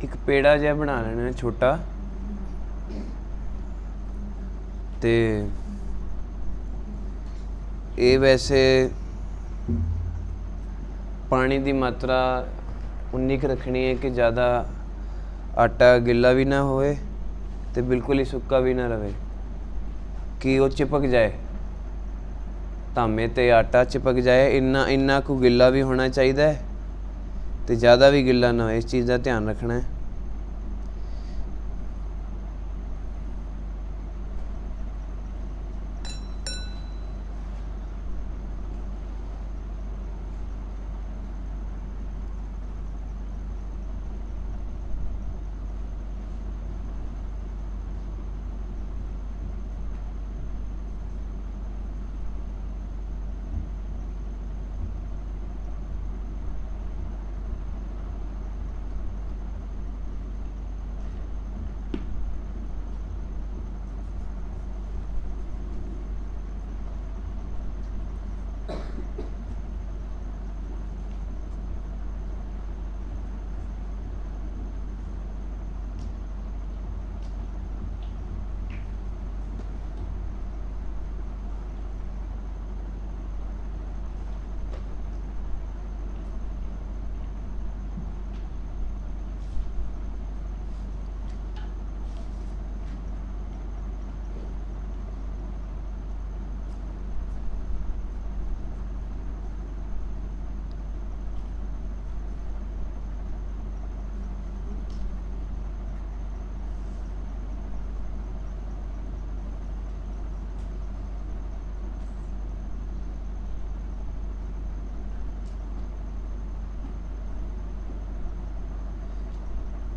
एक पेड़ा जिहा बना लेना छोटा ते ये वैसे पानी की मात्रा उन्नी क रखनी है कि ज़्यादा आटा गिला भी ना होए ते बिल्कुल ही सुक्का भी ना रहे कि वो चिपक जाए धामे ते आटा चिपक जाए इन्ना को गिला भी होना चाहिए तो ज़्यादा भी गिला ना हो इस चीज़ का ध्यान रखना है।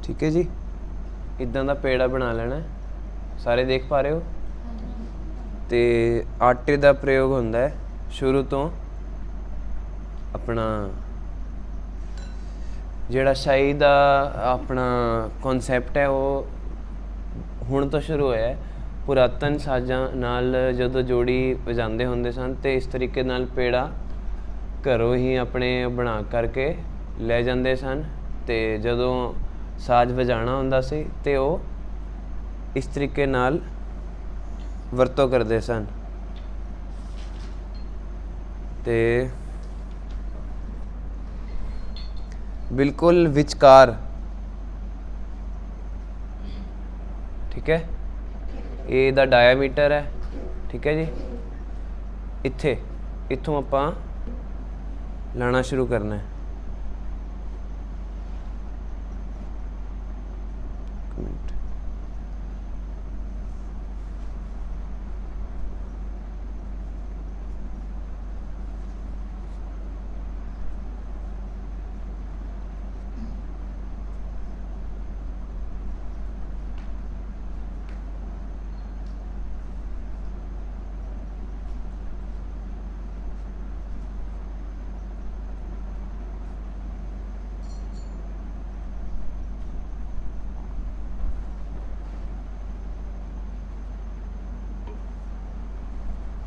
ठीक है जी, इदां दा पेड़ा बना लेना है। सारे देख पा रहे हो? तो आटे का प्रयोग होंदा है शुरू तो अपना जिहड़ा शाही का अपना कॉन्सैप्ट है वो हुण तो शुरू होया है। पुरातन साजां नाल जदों जोड़ी वजांदे होंदे सन तो इस तरीके नाल पेड़ा घरों ही अपने बना करके ले जाते सन ते जदों साज वजाना हुंदा सी ते वो इस तरीके नाल वरतों करते सन। ते बिल्कुल विचकार ठीक है। ये दा डायामीटर है, ठीक है जी। इत्थे इत्थों आपां लाना शुरू करना है। एक मिनट।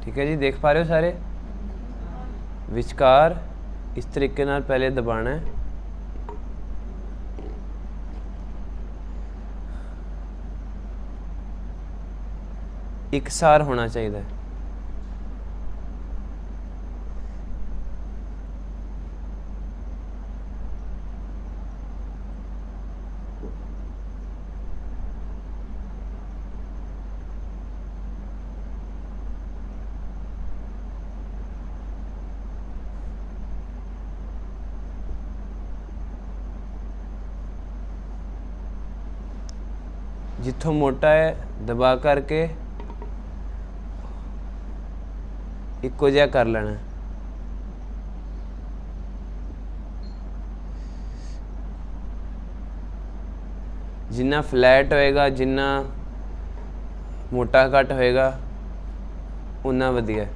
ठीक है जी, देख पा रहे हो सारे। विचकार इस तरीके नाल पहले दबाना है, इकसार होना चाहिए। जिथों मोटा है दबा करके इक्को जिहा कर लेना। जिन्ना फ्लैट होएगा, जिन्ना मोटा घट होएगा, उन्ना वधिया।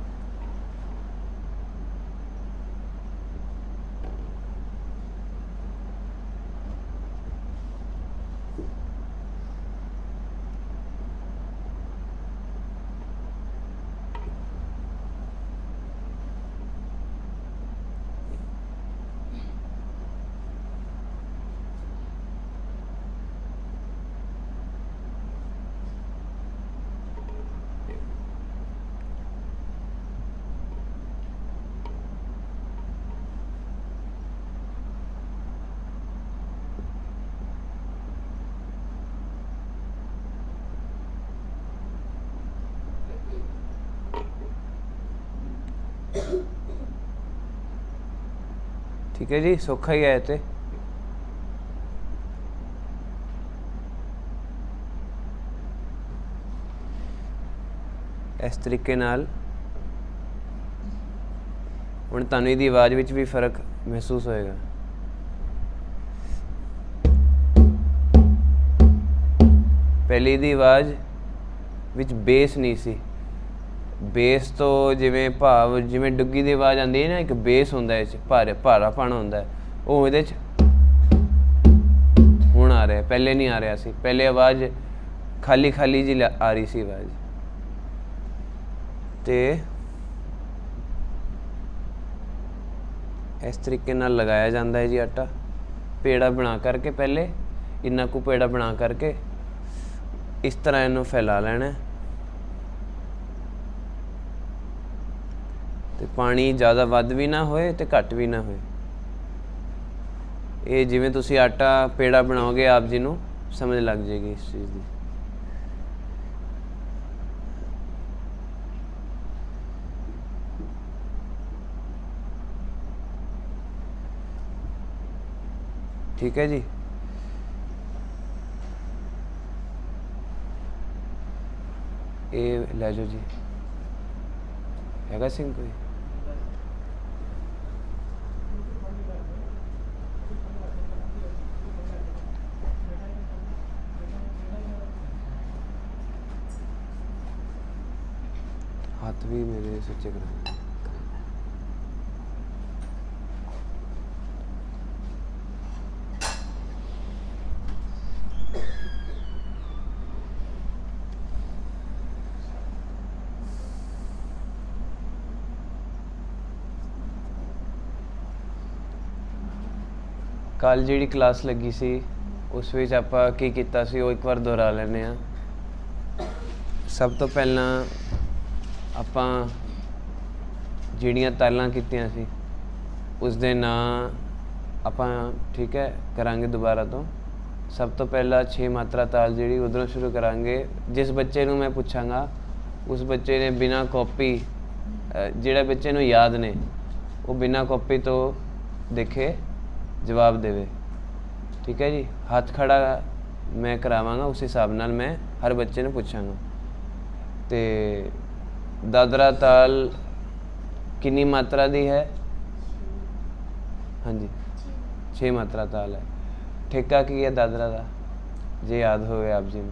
ठीक है जी, सौखा ही है। तो इस तरीके नाल हुण तुहानूं इहदी आवाज़ विच भी फर्क महसूस होएगा। पहले इहदी आवाज़ विच बेस नहीं सी। बेस तो जिवें भाव जिवें डुग्गी की आवाज़ आती है ना, एक बेस होंदा है, भारापन होंदा है, वो इहदे च हुण आ रहा है, पहले नहीं आ रहा सी। पहले आवाज़ खाली खाली जी आ रही सी आवाज़। ते इस तरीके नाल लगाया जाता है जी आटा। पेड़ा बना करके पहले इन्ना कु पेड़ा बना करके इस तरह इन्हूं फैला लेना है। तो पानी ज़्यादा वध भी ना होए तो घट भी ना होए। ये जिवें तुसी आटा पेड़ा बनाओगे आप जी नूं समझ लग जाएगी इस चीज़ की। ठीक है जी। ये लै जाओ जी, हैगा सिंह कोई? हाथ भी मेरे सच्चे करा। कल जी क्लास लगी सी उस विच आपां की कीता सी वो एक बार दोहरा लैने आ। सब तो पहला आपां जिहड़ियां तालां कीतियां सी उस दे नां आपां ठीक है करांगे दोबारा तो। सब तो पहला 6 मात्रा ताल जी उधरों शुरू करांगे। जिस बच्चे नूं मैं पूछांगा उस बच्चे ने बिना कॉपी जिहड़े बच्चे नूं याद ने वो बिना कॉपी तो देखे जवाब देवे। ठीक है जी, हाथ खड़ा मैं करावांगा, उस हिसाब नाल मैं हर बच्चे नूं पूछांगा। ते दादरा ताल कितनी मात्रा दी है? हाँ जी 6 मात्रा ताल है। ठेका की है दादरा का जे याद होवे आप जी में?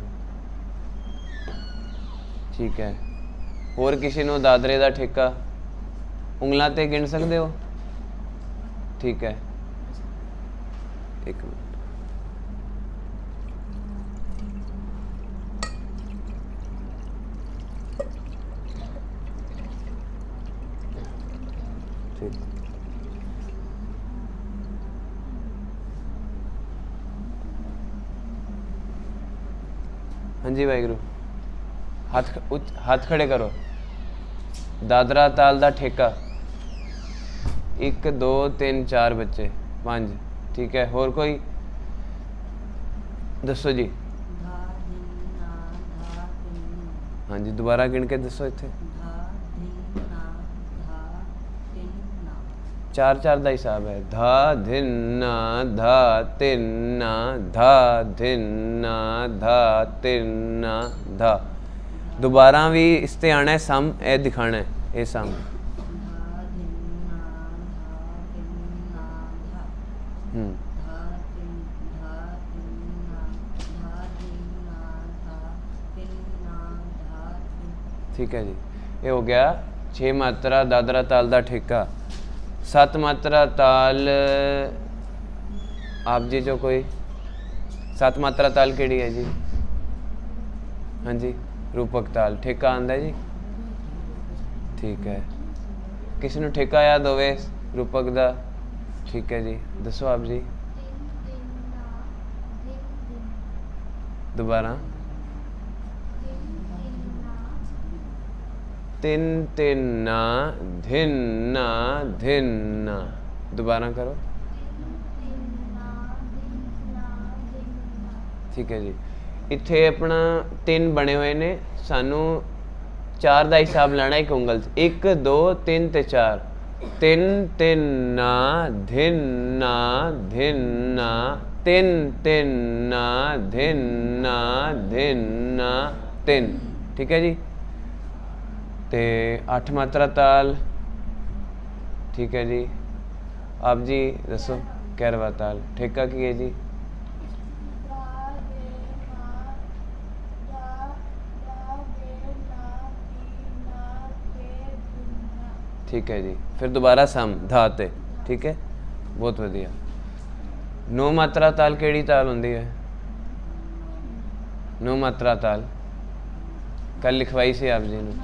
ठीक है, होर किसी नूं दादरे का ठेका उंगलां ते गिन सकते हो? ठीक है, एक मिनट। ठीक, हाँ जी वाहिगुरू, हाथ खड़े करो। दादरा ताल दा ठेका 1 2 3 4 बच्चे 5। ठीक है, होर कोई दसो जी। हाँ जी दोबारा गिन के दसो। इत्थे 4 4 का हिसाब है। धा धिन ना धा तिन ना धा धिन ना धा तिन ना धा। दोबारा भी इसते आना है सम, ए दिखाना है ये सम। ठीक है जी, ये हो गया 6 मात्रा दादरा ताल का ठेका। 7 मात्रा ताल आप जी जो कोई 7 मात्रा ताल केड़ी है जी? हाँ जी रूपक ताल ठेका आंदा जी। ठीक है, किसी नूं ठेका याद होवे रूपक दा? ठीक है जी, दसो आप जी। दोबारा तिन तिन ना धिन ना धिन ना। दोबारा करो। ठीक है जी, इत्थे अपना 3 बने हुए ने, सानू 4 का हिसाब लाना एक उंगल 1 2 3 ते 4। तिन तिन ना धिन ना धिन ना तिन तिन ना धिन ना धिन ना तिन। ठीक है जी, ते 8 मात्रा ताल। ठीक है जी, आप जी दसो। 11वां ताल ठेका की है जी? ठीक है जी, फिर दोबारा सम धा ते। ठीक है, बहुत वधिया। 9 मात्रा ताल केड़ी ताल होंदी है? 9 मात्रा ताल कल लिखवाई सी आप जी ने,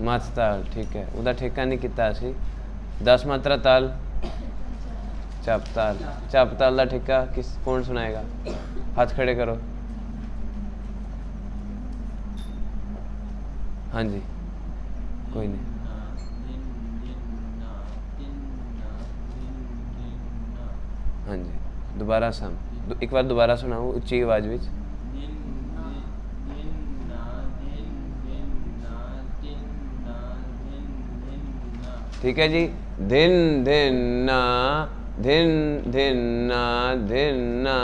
मत ताल। ठीक है, उदा ठेका नहीं किया सी। 10 मात्रा ताल चप ताल। चप ताल का ठेका किस कौन सुनाएगा? हाथ खड़े करो। हाँ जी कोई नहीं। हाँ जी दोबारा सम एक बार दोबारा सुनाओ उच्ची आवाज विच। ठीक है जी, धिन धिन ना धिन धिन ना धिन ना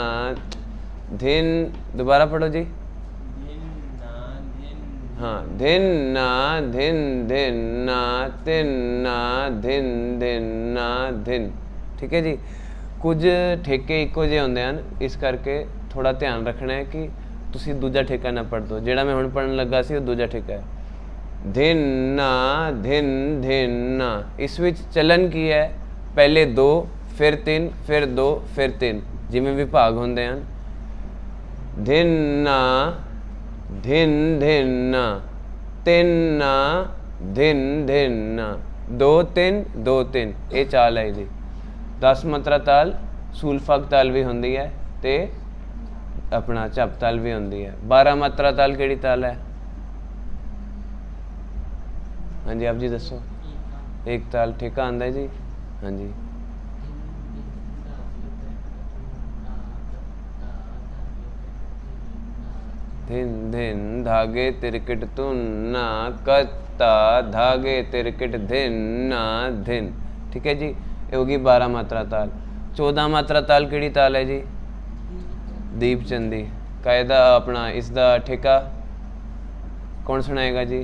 धिन। दोबारा पढ़ो जी। हाँ धिन ना धिन धिन ना तिन ना धिन धिन ना धिन। ठीक है जी, कुछ ठेके इक्को जे होंदे हन, इस करके थोड़ा ध्यान रखना है कि तुसी दूजा ठेका ना पढ़ दो। जिहड़ा मैं हुण पढ़न लगा सी वो दूजा ठेका है। धिन ना धिन धिन ना। इस विच चलन की है? पहले 2 फिर 3 फिर 2 फिर 3, जिमें विभाग होंदे हन। धिन ना धिन धिन ना तिन ना धिन धिन ना 2 3 2 3, ये चाल है जी। 10 मात्रा ताल सूलफक ताल भी होंदी है ते अपना झप ताल भी होंदी है। 12 मात्रा ताल केड़ी ताल है? हाँ जी आप जी दसो। एक ताल ठेका आंदा है जी। हाँ जी धिन धिन धागे तिरकिट तुन्ना कत्ता धागे तिरकिट धिन ना धिन। ठीक है जी, ये होगी 12 मात्रा ताल। 14 मात्रा ताल किहड़ी ताल है जी? दीप चंदी। कायदा अपना इसका ठेका कौन सुनाएगा जी?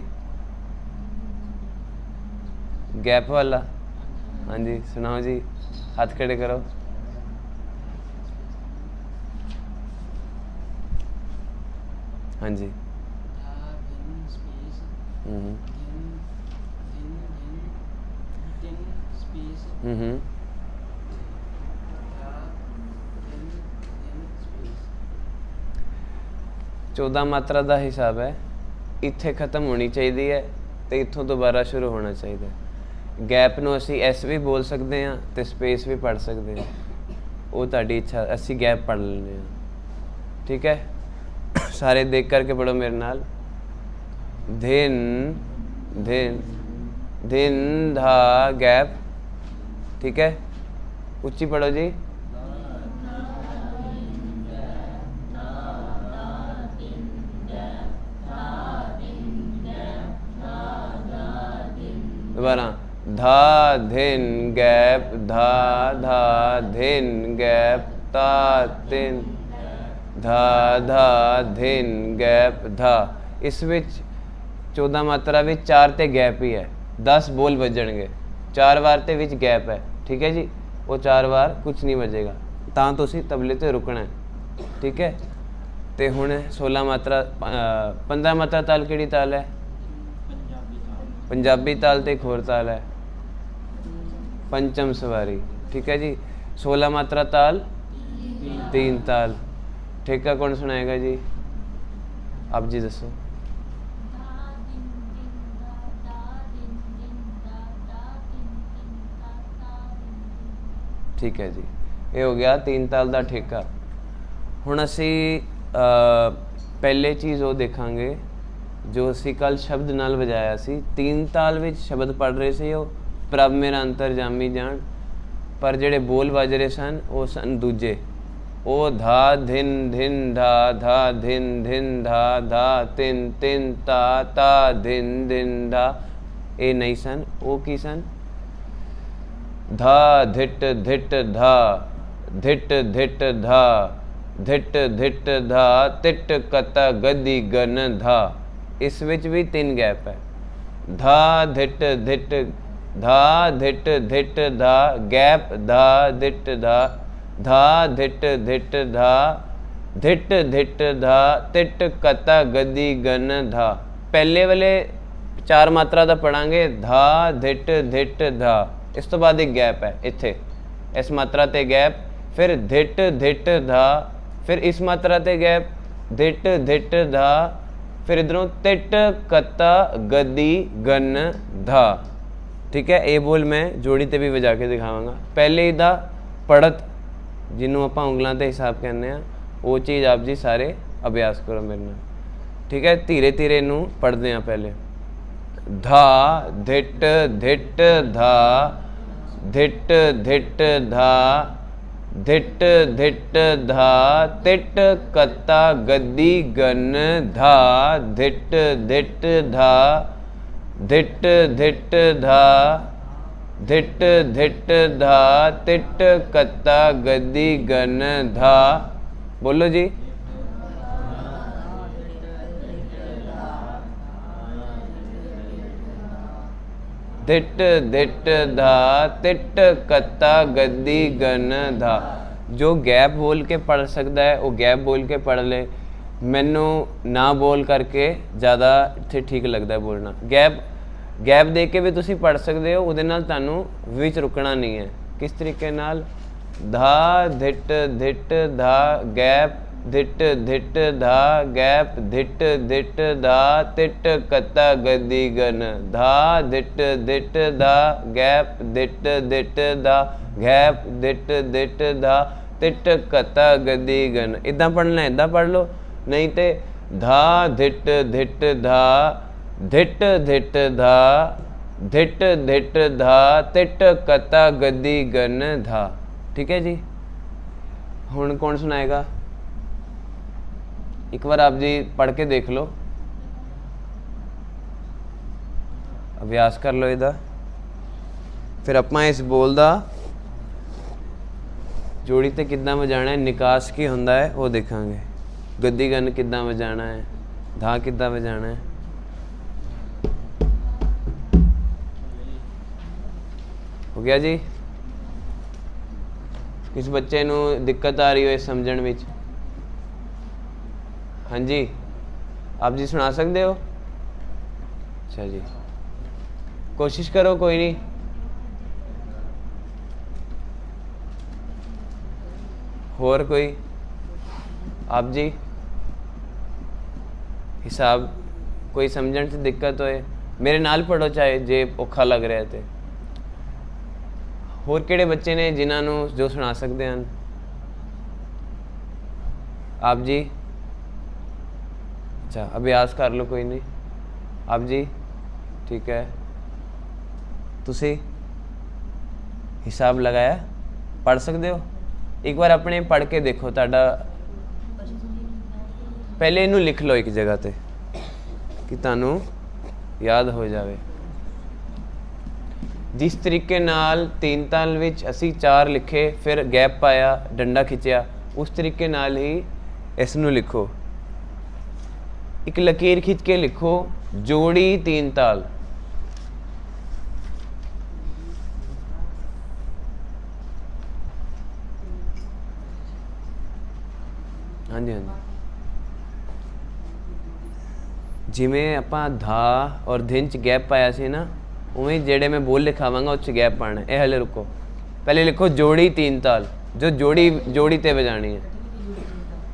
गैप वाला। हाँ जी सुनाओ जी, हाथ खड़े करो। हाँ जी। चौदह मात्रा का हिसाब है, इत्थे खत्म होनी चाहिए है तो इत्थों दोबारा शुरू होना चाहिए। गैप ਨੂੰ ਅਸੀਂ ਐਸ ਵੀ ਬੋਲ ਸਕਦੇ ਹਾਂ ਤੇ ਸਪੇਸ ਵੀ ਪੜ੍ਹ ਸਕਦੇ ਹਾਂ, ਉਹ ਤੁਹਾਡੀ ਇੱਛਾ। ਅਸੀਂ ਗੈਪ ਪੜ੍ਹ ਲੈਂਦੇ ਹਾਂ। ठीक है, सारे देख करके पढ़ो मेरे नाल। धिन धिन धिन धा गैप। ठीक है, उच्ची पढ़ो जी। दोबारा धा धिन गैप धा धा धिन गैप ता तिन धा धा धिन गैप धा। इस विच 14 मात्रा विच 4 ते गैप ही है, 10 बोल बजणगे, 4 वार ते विच गैप है। ठीक है जी, वो 4 वार कुछ नहीं बजेगा, तां तुसी तबले ते रुकना है। ठीक है, ते हुण 16 मात्रा 15 मात्रा ताल किहड़ी ताल है? पंजाबी ताल ते एक होर ताल है पंचम सवारी। ठीक है जी, 16 मात्रा ताल 3 ताल। ठेका कौन सुनाएगा जी? आप जी दसो। ठीक है जी, ये हो गया 3 ताल का ठेका। हुण असी पहले चीज़ वो देखांगे जो असी कल शब्द नाल वजाया सी। 3 ताल विच शब्द पढ़ रहे थे, वो प्रभ मेरा अंतर जामी जान, पर जेड़े बोल वज रहे सन वो सन दूजे। ओ धा धिन धिन धा धा धिन धिन धा धा तिन तिन ता ता धिन धिन धा, ये नहीं सन। वो की सन? धा धिट धिट धा धिट धिट धा धिट धिट धा तिट कता गदी गन धा। इस विच भी 3 गैप है। धा धिट धिट धा धिट धिट धा गैप धा धिट धा धा धिट धिट धा धिट धिट धा तिट कता गदी गन धा। पहले वाले 4 मात्रा का पढ़ांगे, धा धिट धिट धा, इस तो बाद एक गैप है इत्थे, इस मात्रा ते गैप, फिर धिट धिट धा, फिर इस मात्रा ते गैप, धिट धिट धा, फिर इधरों तिट कता गदी गन धा। ठीक है, ये बोल मैं जोड़ी ते भी बजा के दिखावांगा। पहले ही दा पढ़त जिन्हों आप उंगलों के हिसाब कहने हैं, वो चीज़ आप जी सारे अभ्यास करो मेरे नाल। ठीक है, धीरे धीरे इनू पढ़ते हैं। पहले धा धिट धिट धा धिट धिट धा धिट धिट धा तिट कता गदी गन धा धिट धिट धा धिट धिट धा धिट धिट धा तिट कता गदी गन धा। बोलो जी। धिट धिट धा तिट कता गदी गन धा। जो गैप बोल के पढ़ सकता है वो गैप बोल के पढ़ ले, मैनू ना बोल करके ज़्यादा इत्थे ठीक लगता है बोलना। गैप दे के भी तुसी पढ़ सकते हो, उहदे नाल तुहानू विच रुकना नहीं है। किस तरीके नाल? धा धिट धिट धा गैप धिट धिट धा गैप धिट धिट धा तिट कता गदी गन धा धिट धिट धा गैप धिट धिट धा गैप धिट धिट धा तिट कता गदी गन। इदा पढ़ना, इदा पढ़ लो, नहीं तो धा धिट धिट धा धिट धिट धा धिट धिट धा तिट कता गदी गन धा। ठीक है जी, हुण कौन सुनाएगा? एक बार आप जी पढ़ के देख लो, अभ्यास कर लो ਇਹਦਾ। फिर ਆਪਾਂ इस बोल ਦਾ जोड़ी ਤੇ ਕਿੱਦਾਂ ਵਜਾਣਾ ਹੈ, ਨਿਕਾਸ ਕੀ ਹੁੰਦਾ ਹੈ ਉਹ ਦੇਖਾਂਗੇ। ਗੱਦੀ ਗਨ ਕਿੱਦਾਂ ਵਜਾਣਾ ਹੈ, ਧਾ ਕਿੱਦਾਂ ਵਜਾਣਾ ਹੈ। हो गया जी? किस बच्चे नू दिक्कत आ रही हो इस समझण विच? हाँ जी, आप जी सुना सकते हो? अच्छा जी, कोशिश करो, कोई नहीं। होर कोई? आप जी हिसाब कोई समझण से दिक्कत होए मेरे नाल पढ़ो, चाहे जे औखा लग रहा है तो। होर किहड़े बच्चे ने जिन्हों जो सुना सकते हैं? आप जी अच्छा, अभ्यास कर लो, कोई नहीं। आप जी ठीक है, तुसी हिसाब लगाया, पढ़ सकते हो? एक बार अपने पढ़ के देखो, ताड़ा पहले इनू लिख लो एक जगह ते कि तानू याद हो जाए। जिस तरीके नाल तीन ताल विच असी 4 लिखे, फिर गैप पाया, डंडा खिंचिया, उस तरीके नाल ही इसनू लिखो। एक लकीर खिंच के लिखो, जोड़ी 3 ताल। हाँ जी, हाँ जी। जिमें आपां धा और धिन च गैप पाया सी ना, उमें जेड़े मैं बोल लिखावांगा उस गैप पाना है। हले रुको, पहले लिखो जोड़ी 3 ताल, जो जोड़ी ते बजानी है।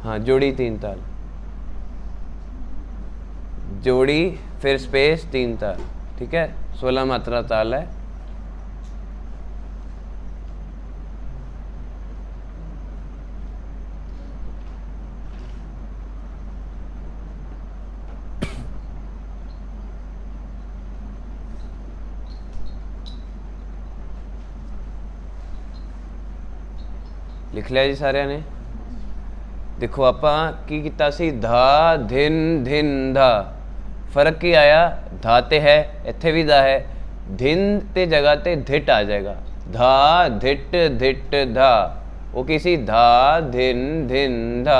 हाँ, जोड़ी 3 ताल, जोड़ी फिर स्पेस 3 ताल, ठीक है। 16 मात्रा ताल है। लिख लिया जी सारे ने? देखो आपां की कीता सी, धा धिन धिन धा। फर्क की आया, धा ते है, इत्थे भी धा है, धिन ते जगह ते धिट आ जाएगा। धा धिट धिट धा, वो किसी धा धिन धिन धा।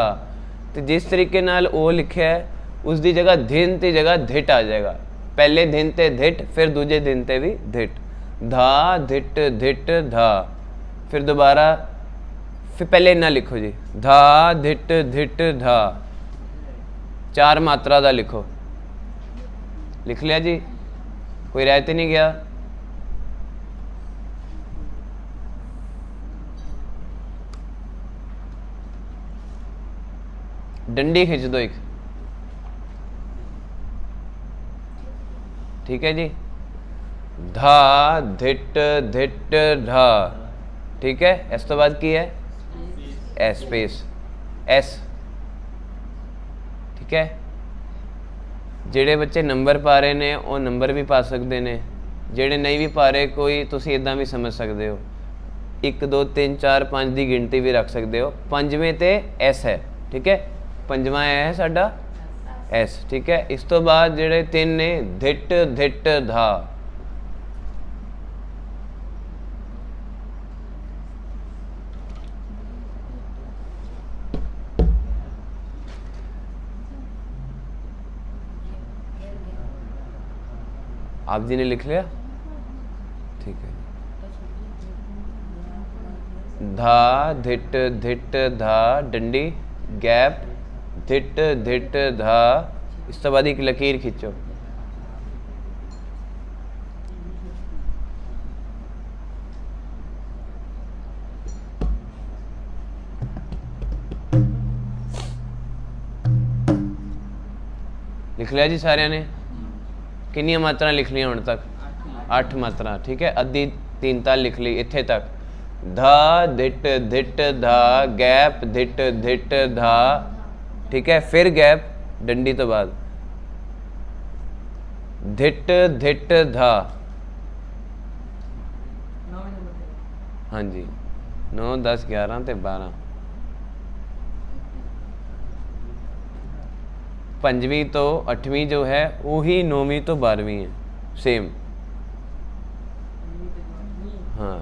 तो जिस तरीके नाल ओ लिखिया है, उसकी जगह धिन ते जगह धिट आ जाएगा। पहले धिन ते धिट, फिर दूजे धिन ते भी धिट। धा धिट धिट धा। फिर दोबारा, फिर पहले इन्ना लिखो जी, धा धिट धिट धा। 4 मात्रा दा लिखो। लिख लिया जी? कोई रह तो नहीं गया? डंडी खिंच दो एक, ठीक है जी। धा धिट धिट धा, ठीक है। इस तो बाद की है एस, स्पेस एस, ठीक है। जेड़े बच्चे नंबर पा रहे ने वो नंबर भी पा सकते हैं, जेड़े नहीं भी पा रहे कोई तुसी इदां भी समझ सकते हो। 1 2 3 4 5 की गिनती भी रख सकते हो। पंजवें ते एस है, ठीक है। पंजवा है साडा एस, ठीक है। इस तो बाद जेड़े 3 ने, धिट धिट धा। आप जी ने लिख लिया? ठीक है। धा धिट धिट धा, डंडी गैप, धिट धिट धा। इस तो बाद एक लकीर खिंचो। लिख लिया जी सारे ने? कितनी मात्रा लिख लिया हुण तक? 8 मात्रा, ठीक है। अद्धी 3 ताल लिख ली इत्थे तक। धा धिट धिट धा, गैप धिट धिट धा, ठीक है। फिर गैप डंडी तो बाद, धिट धिट धा। हाँ जी, 9 10 11 ते 12। पंजवीं तो 8वीं जो है वही 9वीं तो 12वीं है, सेम। हाँ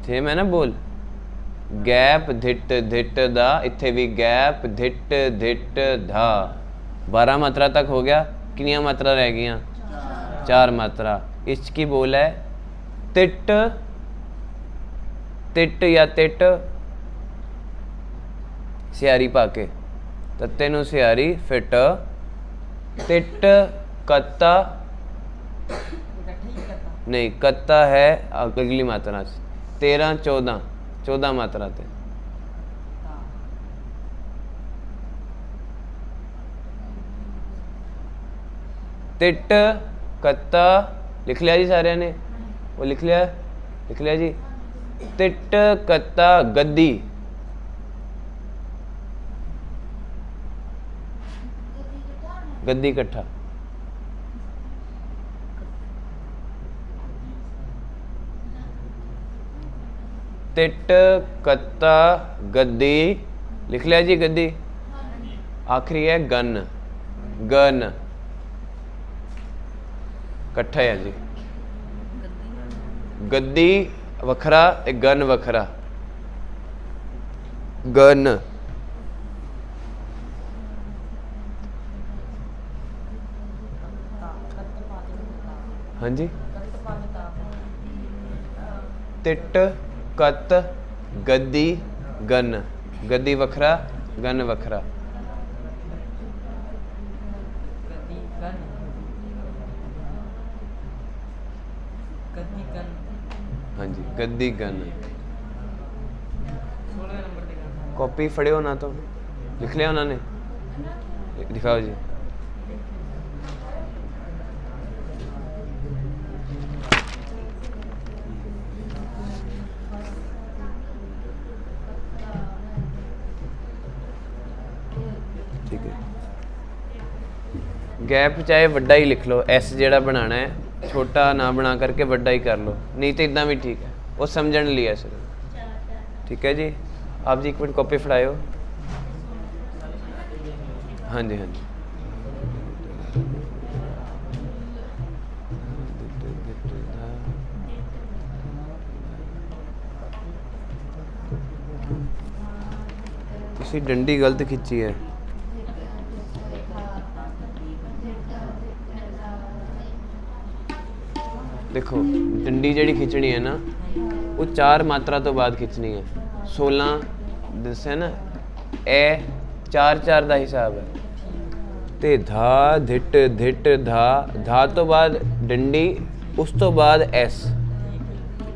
सेम है ना बोल। गैप धिट धिट दा, इत्थे भी गैप धिट धिट धा। 12 मात्रा तक हो गया। कितनियां मात्रा रह गई? 4 मात्रा। इसकी बोल है तिट तिट या तिट सियारी पाके, तत्ते नूं सियारी फिट तिट कत्ता नहीं, कत्ता है अगली मात्रा 13 14 मात्रा ते। तिट कत्ता लिख लिया जी सारे ने? वो लिख लिया जी। तिट कत्ता गद्दी, गद्दी इकट्ठा। तिट कत्ता गद्दी लिख लिया जी, गद्दी। आखिरी है गन, गन इकट्ठा है जी। गद्दी वखरा, गन वखरा। गन हाँ जी। तिट कत गद्दी गन, गद्दी वखरा गन वखरा। हाँ जी, गद्दी गन। कॉपी फड़ियो ना तो लिख लिया उन्होंने, दिखाओ जी। ठीक है, गैप चाहे वड्डा ही लिख लो, एस जेड़ा बनाना है छोटा ना बना करके वड्डा ही कर लो, नहीं तो इतना भी ठीक है, वो समझण लिया सिर्फ। ठीक है जी। आप जी एक मिनट कॉपी फड़ाओ। हाँ जी हाँ जी। तुसी डंडी गलत खिंची है। देखो डंडी जी खिंचनी है ना, वो 4 मात्रा तो बाद खिंचनी है। 16 दस है ना, ए 4 का हिसाब है। ते धा धिट धिट धा, धा तो बाद डंडी, उस तो बाद एस।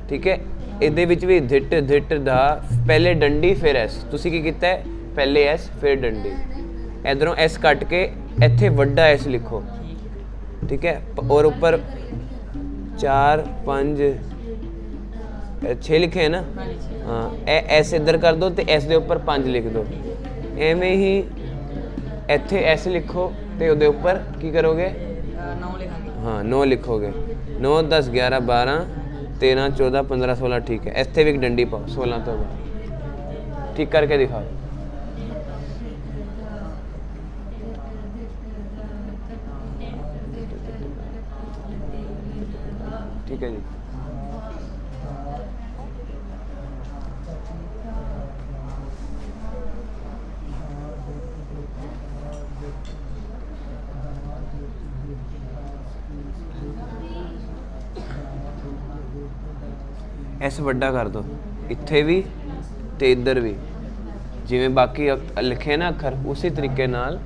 ठीक है, ਇਹਦੇ ਵਿੱਚ भी धिट धिट धा, पहले डंडी फिर एस। तुसी की कीता है, पहले एस फिर डंडी। इधरों एस कट के इत्थे वड्डा एस लिखो। ठीक है, और ऊपर 4 5 6 लिखे है ना। हाँ, एस इधर कर दो तो एस दे ऊपर 5 लिख दो। एवें ही इत्थे एस लिखो तो उहदे ऊपर की करोगे? 9 लिखांगे। हाँ 9 लिखोगे। 9 10 11 12 13 14 15 16। ठीक है, इत्थे भी एक डंडी पाओ 16 तो बाद। ठीक करके दिखाओ। ठीक है जी। एस वड्डा कर दो, इत्थे भी ते इधर भी, जिवें बाकी लिखे ना अखर उसी तरीके नाल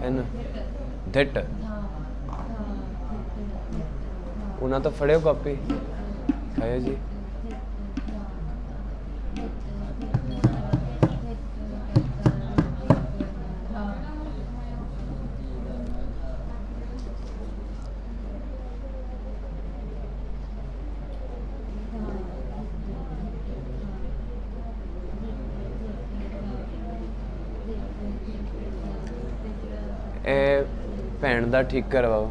है ना। धिट उन्हें तो फड़ियो कॉपी, खाओ जी। भैन का ठीक करवाओ।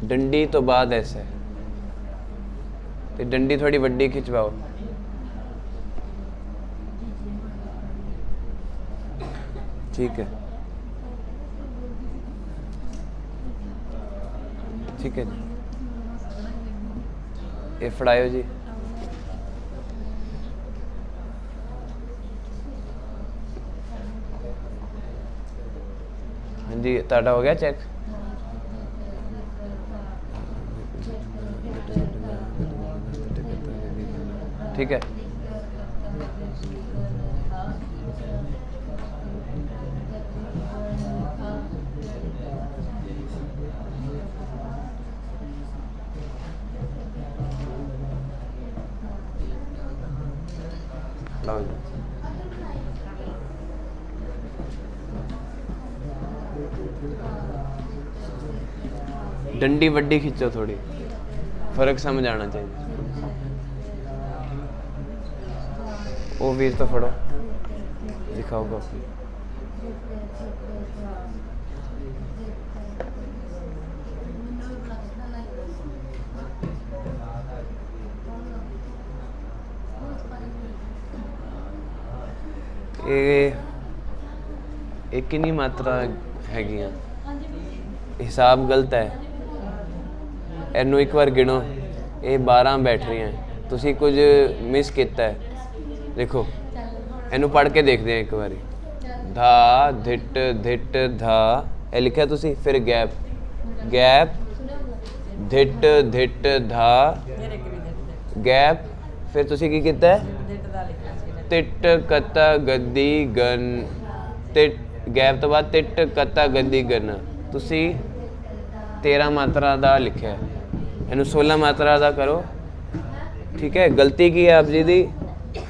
डंडी तो बाद ऐसे ते डंडी थोड़ी वड्डी खिंचवाओ। ठीक है। ठीक है जी। ये फड़ायो जी। हाँ जी, ताड़ा हो गया चेक। ठीक है। लाओ जी। डंडी वड्डी खिंचो थोड़ी, फर्क समझ आना चाहिए। वो वीर तो फड़ो, दिखाओ कॉपी। ਇਹ ਕਿੰਨੀ ਮਾਤਰਾ ਹੈਗੀਆਂ, ਹਿਸਾਬ ਗਲਤ ਹੈ। ਇਹਨੂੰ ਇੱਕ ਵਾਰ ਗਿਣੋ, ਇਹ 12 ਬੈਠ ਰਹੀਆਂ, ਤੁਸੀਂ ਕੁਝ ਮਿਸ ਕੀਤਾ ਹੈ। ਦੇਖੋ ਇਹਨੂੰ ਪੜ੍ਹ ਕੇ ਦੇਖਦੇ ਹਾਂ ਇੱਕ ਵਾਰੀ। ਧਾ ਧਿੱਟ ਧਿੱਟ ਧਾ, ਇਹ ਲਿਖਿਆ ਤੁਸੀਂ, ਫਿਰ ਗੈਪ ਗੈਪ, ਧਿੱਟ ਧਿੱਟ ਧਾ ਗੈਪ, ਫਿਰ ਤੁਸੀਂ ਕੀ ਕੀਤਾ? ਤਿੱਟ ਕਤਾ ਗੱਦੀ ਗਨ, ਤਿੱਟ ਗੈਪ ਤੋਂ ਬਾਅਦ ਤਿੱਟ ਕਤਾ ਗੱਦੀ ਗਨ। ਤੁਸੀਂ 13 ਮਾਤਰਾ ਦਾ ਲਿਖਿਆ, ਇਹਨੂੰ 16 ਮਾਤਰਾ ਦਾ ਕਰੋ। ਠੀਕ ਹੈ। ਗਲਤੀ ਕੀ ਹੈ ਆਪ ਜੀ ਦੀ?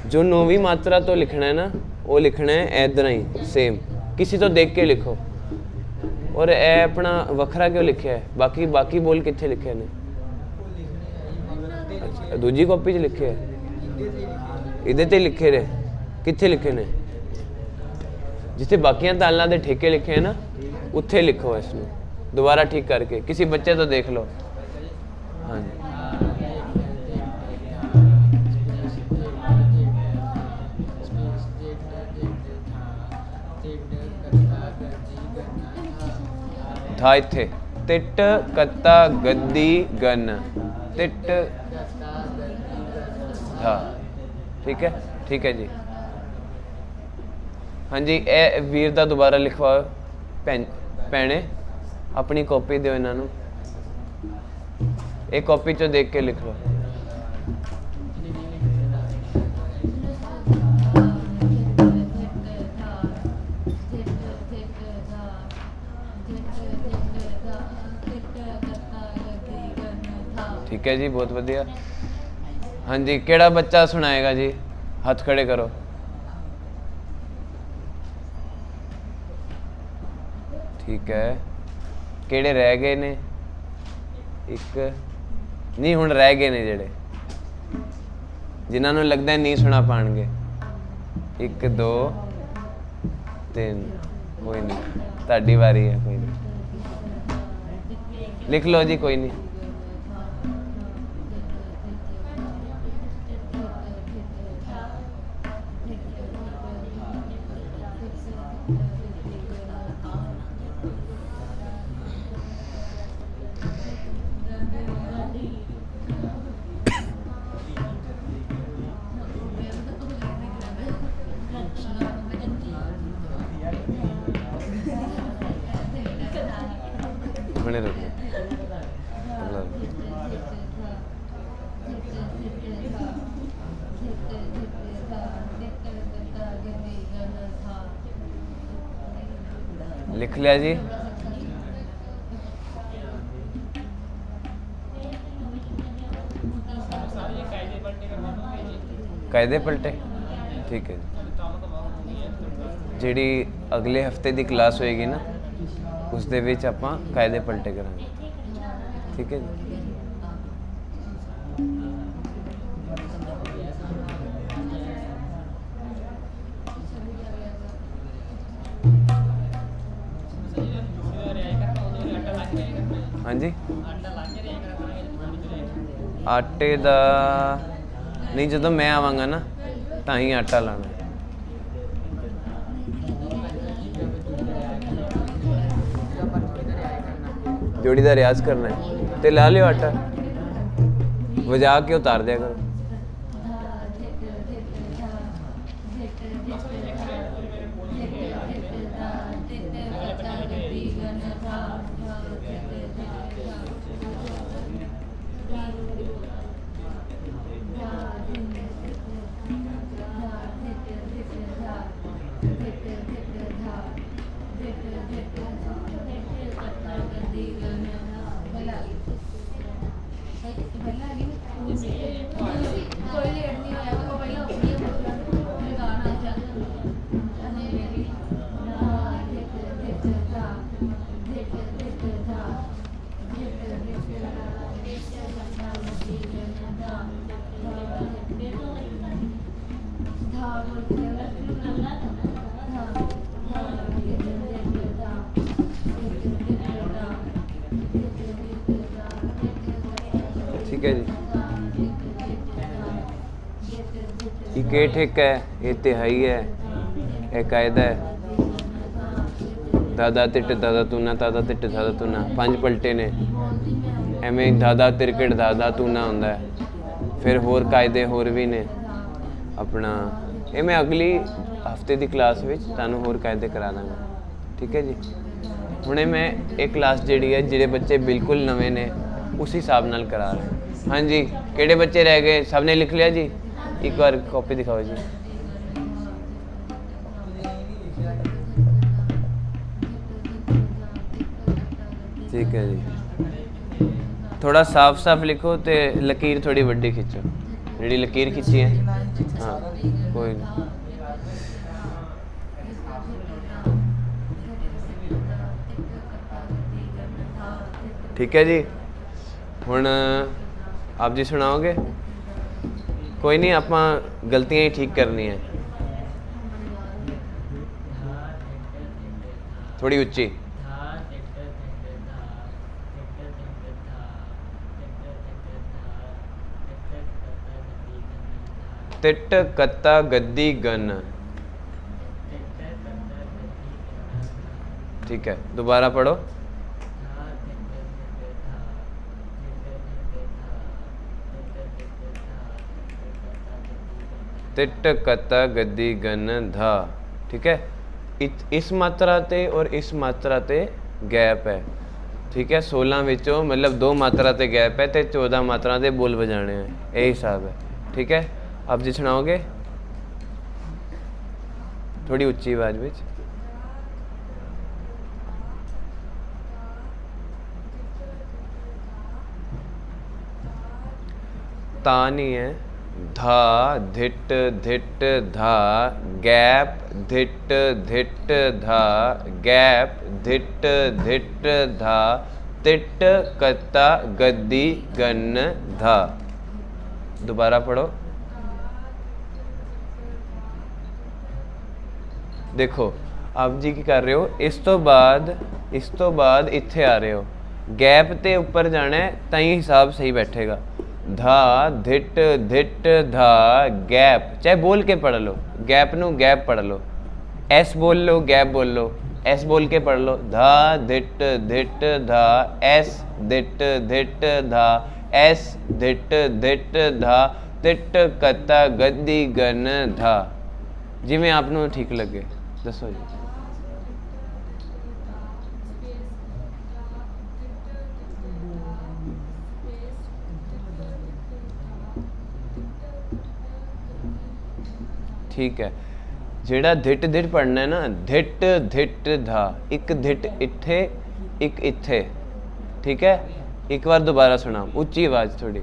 ਜੋ 9ਵੀਂ ਮਾਤਰਾ ਤੋਂ ਲਿਖਣਾ ਹੈ ਨਾ, ਉਹ ਲਿਖਣਾ ਹੈ ਇੱਦਾਂ ਹੀ ਸੇਮ, ਕਿਸੇ ਤੋਂ ਦੇਖ ਕੇ ਲਿਖੋ। ਔਰ ਇਹ ਆਪਣਾ ਵੱਖਰਾ ਕਿਉਂ ਲਿਖਿਆ ਹੈ? ਬਾਕੀ ਬੋਲ ਕਿੱਥੇ ਲਿਖੇ ਨੇ? ਅੱਛਾ, ਦੂਜੀ ਕਾਪੀ 'ਚ ਲਿਖੇ ਹੈ, ਇਹਦੇ ਤੇ ਲਿਖੇ ਨੇ। ਕਿੱਥੇ ਲਿਖੇ ਨੇ? ਜਿੱਥੇ ਬਾਕੀਆਂ ਤਾਲਾਂ ਦੇ ਠੇਕੇ ਲਿਖੇ ਹੈ ਨਾ, ਉੱਥੇ ਲਿਖੋ। ਇਸ ਨੂੰ ਦੁਬਾਰਾ ਠੀਕ ਕਰਕੇ ਕਿਸੇ ਬੱਚੇ ਤੋਂ ਦੇਖ ਲਓ। ਹਾਂਜੀ, था इत्थे तिट कत्ता गद्दी गन, तिट था। ठीक है, ठीक है जी। हाँ जी, ए वीर दा दोबारा लिखवाओ भैने, अपनी कॉपी दो इन्हों, एक कॉपी चो देख के लिख लो। ठीक है जी, बहुत बढ़िया। हाँ जी, केड़ा बच्चा सुनाएगा जी? हाथ खड़े करो। ठीक है, केड़े रह गए ने? एक नहीं, हुण रह गए ने जेड़े जिन्होंने लगता है नहीं सुना पाएंगे। 1 2 3, कोई नहीं, ताड़ी वारी है, कोई नहीं, लिख लो जी, कोई नहीं। बने रखो। लिख लिया जी। कायदे पलटे, ठीक है। जिहड़ी अगले हफ्ते की क्लास होएगी ना, उस दे विच आपां कायदे पलटे करांगे, ठीक है जी। हाँ जी, आटे दा नहीं, जदों मैं आवांगा ना तां ही आटा लाना है। जोड़ी दा रियाज करना है। ਤੇ ਲਾ ਲਿਓ ਆਟਾ, ਵਜਾ ਕੇ ਉਤਾਰ ਦਿਆ ਕਰੋ। ठीक है जी। ये ठेक है, ये तिहाई है, ये कायदा है। दादा तिट दादा तूना, दादा तिट दादा तूना, 5 पलटे ने। एवें दादा तिरकट दादा तूना होंदा है। फिर होर कायदे होर भी ने अपना, ये मैं अगली हफ्ते की क्लास में तुहानूं होर कायदे करा दांगा। ठीक है जी। हुणे मैं एक क्लास जिहड़ी है जिहड़े बच्चे बिल्कुल नवे ने उस हिसाब नाल करा रहे। हाँ जी, किहड़े बच्चे रह गए? सब ने लिख लिया जी? एक बार कॉपी दिखाओ जी। ठीक है जी। थोड़ा साफ साफ लिखो तो लकीर थोड़ी वड्डी खिंचो, जी लकीर खिंची है। हाँ कोई नहीं। ठीक है जी। हुण आप जी सुनाओगे? कोई नहीं, आप गलतियां ही ठीक करनी है। थोड़ी उच्ची। तिट कत्ता गद्दी गन। ठीक है, दोबारा पढ़ो। तिट कत्ता गद्दी गन धा। ठीक है, इस मात्रा ते और इस मात्रा ते गैप है। ठीक है, 16 विचों मतलब 2 मात्रा ते गैप है तो 14 मात्रा के बोल बजाने हैं, यही हिसाब है। ठीक है, आप जी सुनाओगे थोड़ी उच्ची आवाज में। ता नहीं है, धा धिट धिट धा गैप धिट धिट धा गैप धिट धिट धा तिट कत्ता गद्दी गन धा। दोबारा पढ़ो। देखो आप जी की कर रहे हो, इस तो बाद इत्थे आ रहे हो, गैप ते ऊपर जाना है ताई हिसाब सही बैठेगा। धा धिट धिट धा गैप, चाहे बोल के पढ़ लो, गैप नू गैप पढ़ लो, एस बोल लो गैप बोल लो, एस बोल के पढ़ लो। धा धिट धिट धा एस धिट धिट धा एस धिट धिट धा तिट कत्ता गद्दी गन धा। जिवें आपनू ठीक लगे दसो जी। ठीक है, जेड़ा धिट धिट पढ़ना है ना, धिट धिट धा, एक धिट इत्थे एक इत्थे। ठीक है, एक बार दोबारा सुना, उच्ची आवाज थोड़ी।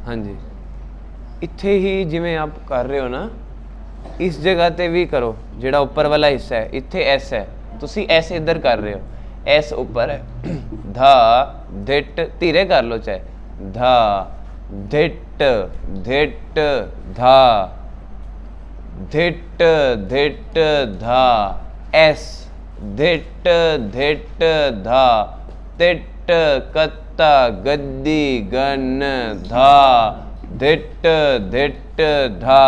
हाँ जी, इत्थे ही जिमें आप कर रहे हो ना, इस जगह ते भी करो। जेड़ा ऊपर वाला हिस्सा है, इत्थे एस है, तुसी एस इधर कर रहे हो, एस ऊपर है। धा धिट, धीरे कर लो चाहे, धा धिट धिट धा धिट धिट धा एस धिट धिट धा तिट कत्ता गद्दी गन धा धिट धिट धा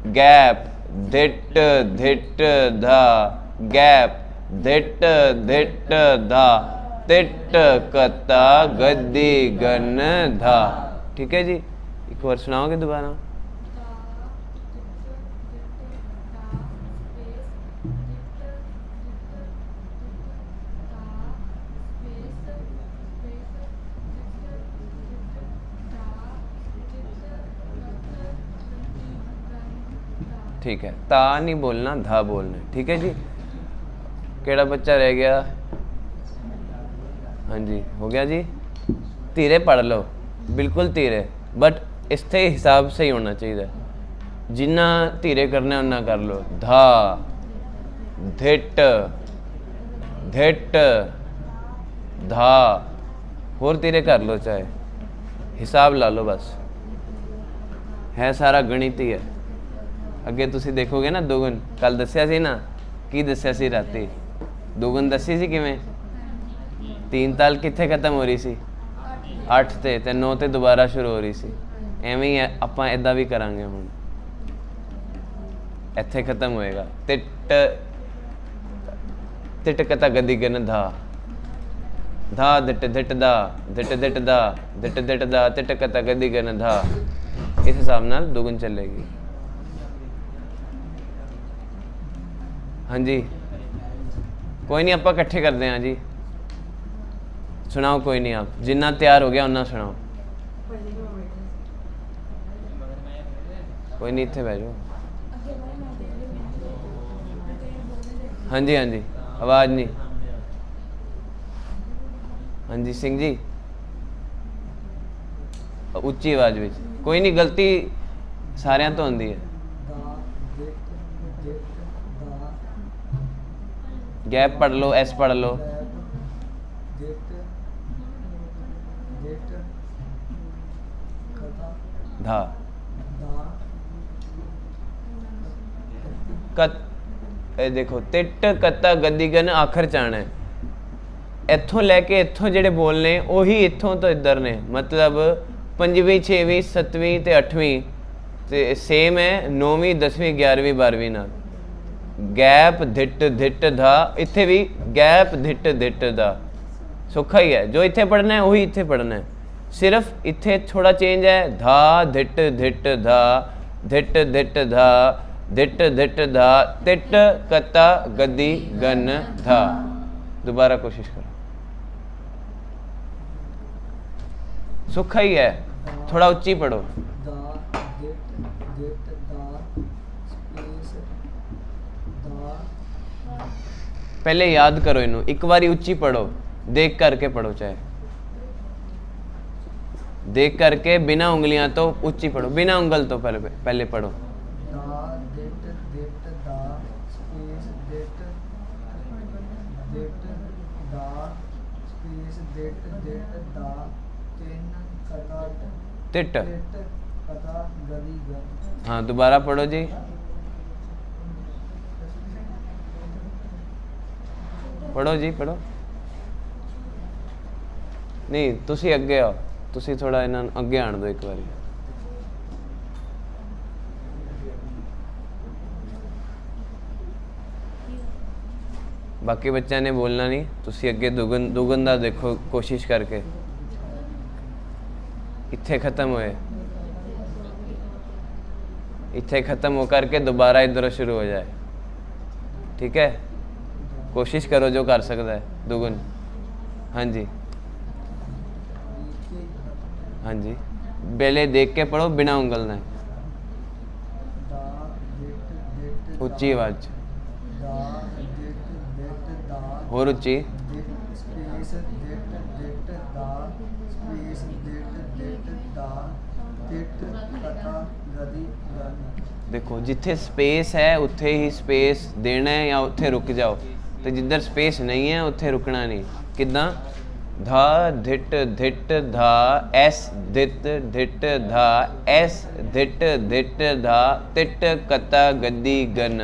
गैप धिट धिट धा गैप धिट धिट धा तिट कत्ता गद्दी गन धा। ठीक है जी, एक बार सुनाओगे दोबारा? ठीक है, ता नहीं बोलना, धा बोलना है। ठीक है जी, केड़ा बच्चा रह गया? हाँ जी, हो गया जी। धीरे पढ़ लो, बिल्कुल धीरे, बट इससे हिसाब सही होना चाहिए। जिन्ना धीरे करना उन्ना कर लो। धा धिट धिट धा, होर धीरे कर लो, चाहे हिसाब ला लो, बस है सारा गणित ही है। अगे तुसी देखोगे ना दोगुन, कल दस्या सी ना, की दस्या सी राती दोगुन दसी सी किवें? 3 ताल कित्थे खत्म हो रही सी? 8 ते 9 ते दोबारा शुरू हो रही सी। एवें ही आपां इदां भी करांगे हुण, इत्थे खत्म होएगा। तिट तिट कता गद्दी गन धा धा धिट धिट दा धिट धिट दा धिट धिट दा तिट कता गद्दी गन धा। इस हिसाब नाल दोगुन चलेगी। हाँ जी, कोई नहीं, आप इकट्ठे करते हैं जी। सुनाओ, कोई नहीं, आप जिन्ना तैयार हो गया उन्ना सुनाओ। कोई नहीं, इत्थे बह जाओ। हाँ जी, हाँ जी, आवाज़ नहीं। हाँ जी सिंह जी, उच्ची आवाज़ में। कोई नहीं, गलती सारिਆਂ तो होंदी है। गैप पढ़ लो, एस पढ़ लो। धा कत, ए देखो तिट कत्ता गद्दी गन आखिर च आना है। इत्थों लैके इत्थों जेडे बोलने उही इत्थों तो इधर ने, मतलब 5वीं 6वीं 7वीं ते 8वीं ते सेम है, 9वीं 10वीं 11वीं 12वीं नाल। गैप धिट धिट धा, इत्थे भी गैप धिट धिट धा, सौखा ही है। जो इत्थे पढ़ना है वही इत्थे पढ़ना है, सिर्फ इत्थे थोड़ा चेंज है। धा धिट धिट धा धिट धिट धा धिट धिट धा तिट कत्ता गद्दी गन धा। दोबारा कोशिश करो, सौखा ही है, थोड़ा उच्ची पढ़ो। पहले याद करो इनू, एक बारी उच्ची पढ़ो, देख करके पढ़ो, चाहे देख करके बिना उंगलियां तो उच्ची पढ़ो, बिना उंगल तो पहले पढ़ो। तिट, हाँ दोबारा पढ़ो जी। पढ़ो जी, पढ़ो। नहीं तुसी अगे आओ, तुसी थोड़ा इन्हां अगे आण दो एक बारी। बाकी बच्चों ने बोलना नहीं, तुसी अगे दुगन दुगन दा देखो कोशिश करके। इत्थे खत्म होए, इत्थे खत्म हो करके दोबारा इधर शुरू हो जाए। ठीक है, कोशिश करो जो कर सकता है दुगुन। हाँ जी, हाँ जी, बेले देख के पढ़ो, बिना उंगल ने, उच्ची आवाज, और उच्ची। देखो जिथे स्पेस है उत्थे ही स्पेस देना है या उत्थे रुक जाओ, तो जिधर स्पेस नहीं है उत्थे रुकना नहीं। किदा? धा धिट धिट धा एस धिट धिट धा एस धिट धिट धा तिट कत्ता गद्दी गन।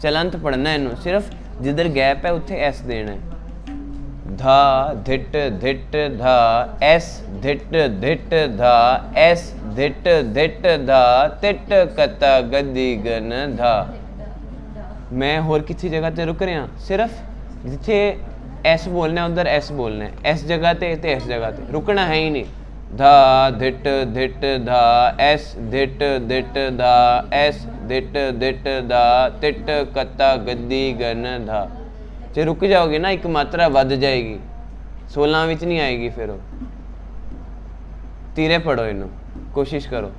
चलंत पढ़ना है इनू, सिर्फ जिधर गैप है उत्थे एस देना है। धा धिट धिट धा एस धिट धिट धा एस धिट धिट धा तिट कता गद्दी गन धा। मैं होर किसी जगह ते रुक रहा, सिर्फ जिथे एस बोलना उधर एस बोलना है, एस जगह ते इस जगह ते रुकना है ही नहीं। धा धिट धिट धा एस धिट धिट धा एस धिट धिट धा तिट कता गद्दी गन धा। जे रुक जाओगे ना एक मात्रा वध जाएगी, 16 विच नहीं आएगी, फिर वो तीरे पढ़ो इनू, कोशिश करो।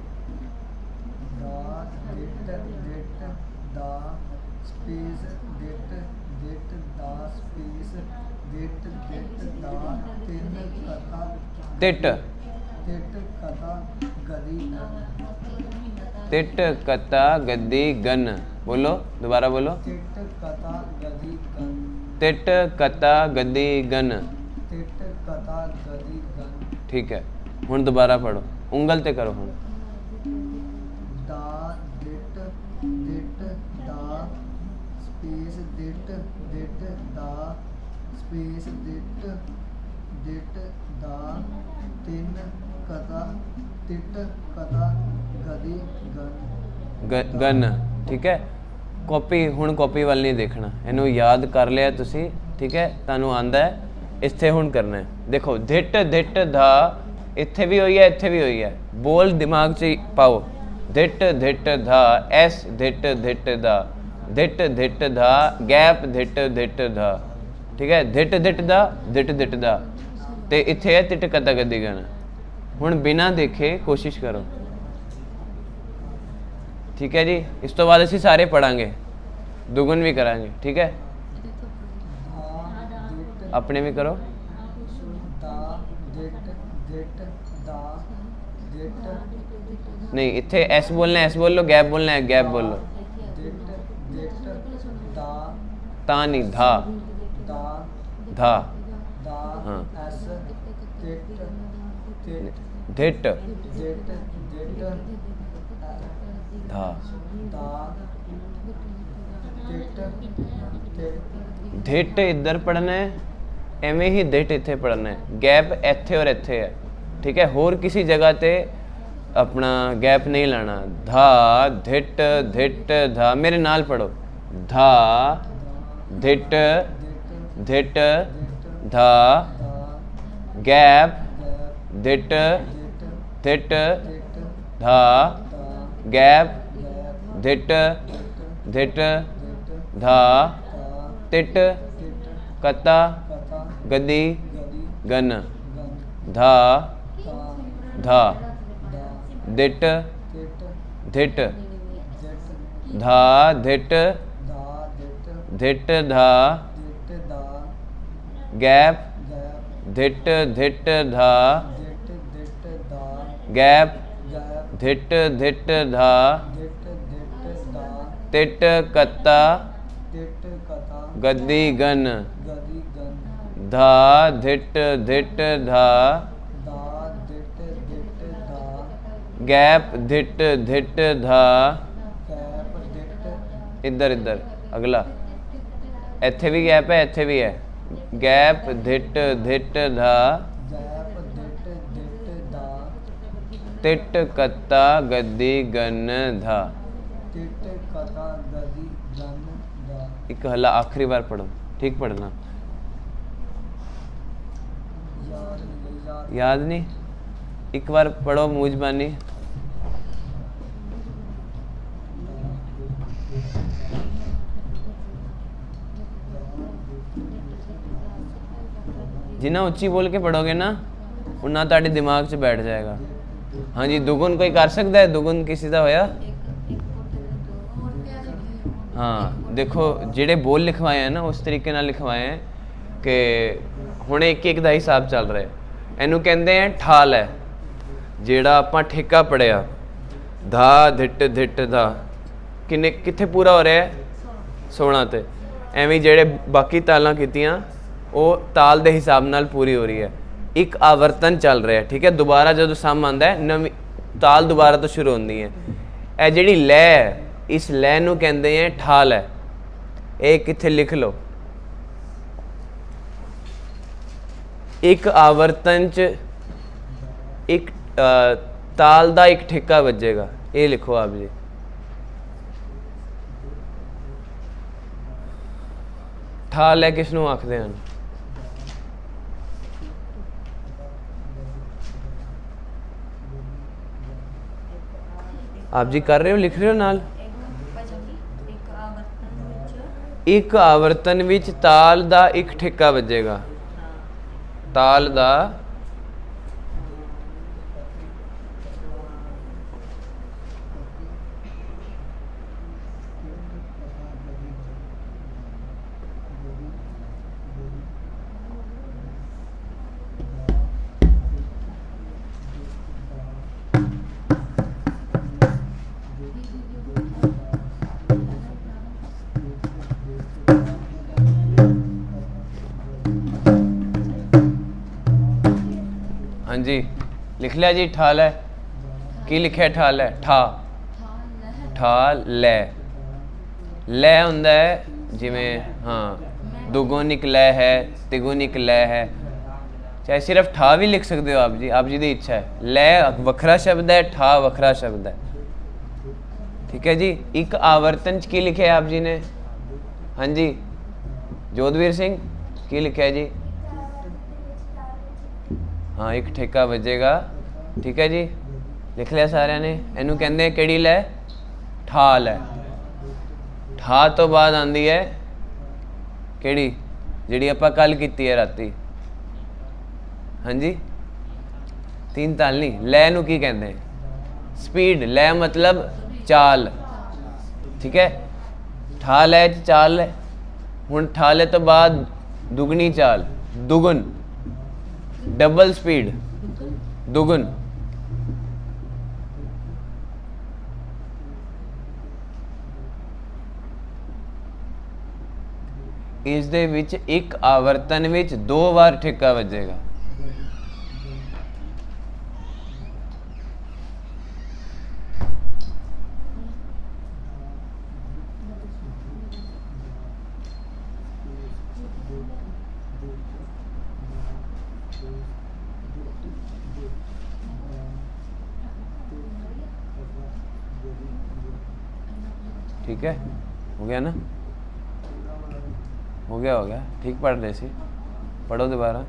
तिट तिट कता गद्दी गन, बोलो दोबारा बोलो। तिट कता गद्दी गन, ठीक है। हुण दोबारा पढ़ो, उंगल ते करो हुण। दा दिट दिट दा स्पेस दिट दिट दा स्पेस दिट दिट दा तिन कता तिट कता गदी गन गन, ठीक है। कॉपी हुण कॉपी वाल नहीं देखना, इनू याद कर लिया तुसी, ठीक है, तुहानू आंदा है। इत्थे हुण करना है, देखो धिट धिट धा इत्थे भी हुई है, इत्थे भी हुई है, बोल दिमाग च पाओ। धिट धिट धा एस धिट धिट धा धिट धिट धा गैप धिट धिट धा, ठीक है। धिट धिट धा धिट धिट धा ते इत्थे है तिट कता गद्दी गन। हुण बिना देखे कोशिश करो, ठीक है जी। इस तो बाद असीं सारे पढ़ांगे, दुगुन भी करांगे, ठीक है। अपने भी करो। नहीं इत्थे एस बोलना है, एस बोल लो, गैप बोलना है, गैप बोल लो। ता नहीं, धा धा, हाँ। धिट धा धिट इधर पढ़ना है, एवें ही धिट इत्थे पढ़ना है। गैप इत्थे और इत्थे है, ठीक है। होर किसी जगह ते अपना गैप नहीं लाना। धा धिट धिट धा, मेरे नाल पढ़ो। धा धिट धिट धा गैप धिट धिट धा गैप धिट धिट धा तिट कता गद्दी गन। धा धा धिट धिट धा धिट धिट धा गैप धिट धिट धा गैप धिट धिट धा तिट कता गद्दी गन। धा धिट धिट धा गैप धिट धिट धा, इधर इधर अगला, इत्थे भी गैप है, इत्थे भी है। गैप धिट धिट धा तिट कता गद्दी गन धा। एक हला आखिरी बार पढ़ो, ठीक पढ़ना। याद नहीं, एक बार पढ़ो मूजबानी। जिन्ना उच्ची बोल के पढ़ोगे ना उन्ना ताड़े दिमाग च बैठ जाएगा। हाँ जी, दुगुन कोई कर सकता है? दुगुन किसी का होया? हाँ देखो, जेडे बोल लिखवाए हैं ना उस तरीके नाल लिखवाए हैं कि हुणे एक एक दा हिसाब चल रहा है। इनू कहते हैं ठाल है, जेड़ा आपां ठेका पढ़िया। धा धिट धिट धा किन्ने कित्थे पूरा हो रहा है? 16 ते। एवें जेड़े बाकी तालां कीतियां वो ताल दे हिसाब नाल पूरी हो रही है। एक आवर्तन चल रहा है, ठीक है। दोबारा जो सम आंदा है नवी ताल दोबारा तो शुरू होती है। ए जिहड़ी लय है, इस लय नूं कहंदे हैं ठाल है। एक कित्थे लिख लो, एक आवर्तन च एक ताल दा एक ठेका वजेगा, ये लिखो आप जी। ठाल है किसनों आखते हैं? आप जी कर रहे हो, लिख रहे हो नाल? एक आवर्तन विच ताल दा एक ठेका वजेगा, ताल दा हाँ जी लिख लिया जी। ठाल है की लिखा? ठाल है ठा, ठा लै, लै हुंदा है जिमें हाँ दुगुनिक लै है, तिगुनिक लै है, चाहे सिर्फ ठा भी लिख सकते हो आप जी, आप जी की इच्छा है। लै वखरा शब्द है, ठा वखरा शब्द है, ठीक है जी। एक आवर्तन च की लिखे आप जी ने? हाँ जी जोधवीर सिंह की लिखा है जी? हाँ एक ठेका वजेगा, ठीक है जी। लिख लिया सारे ने? इनू कहते हैं किहड़ी लै? ठाल है। ठा तो बाद आंदी है किहड़ी, जिहड़ी आपां कल कीती है राती? हाँ जी तीन ताल नहीं, लै नू की कहते हैं? स्पीड। लै मतलब चाल, ठीक है। ठाल है चाल है, हुण ठाले तो बाद दुगनी चाल, दुगुन, डबल स्पीड, दुगुन। इस दे विच एक आवर्तन विच 2 बार ठेका वजेगा। ठीक है, हो गया ना? हो गया ठीक पढ़ ले सी, पढ़ो दोबारा।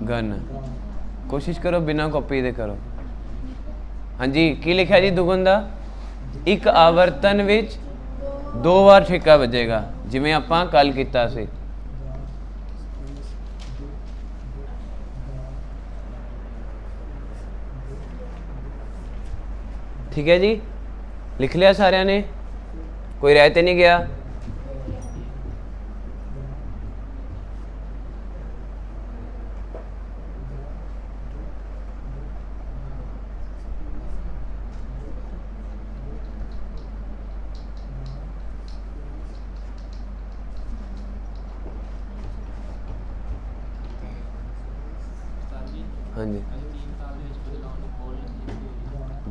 गन कोशिश करो बिना कॉपी दे करो। हाँ जी की लिखा जी? दुगुन दा एक आवर्तन विच 2 बार ठेका वजेगा, जिमें आपां कल कीता सी। ठीक है जी, लिख लिया सारिਆਂ ने? कोई रह तो नहीं गया? हाँ जी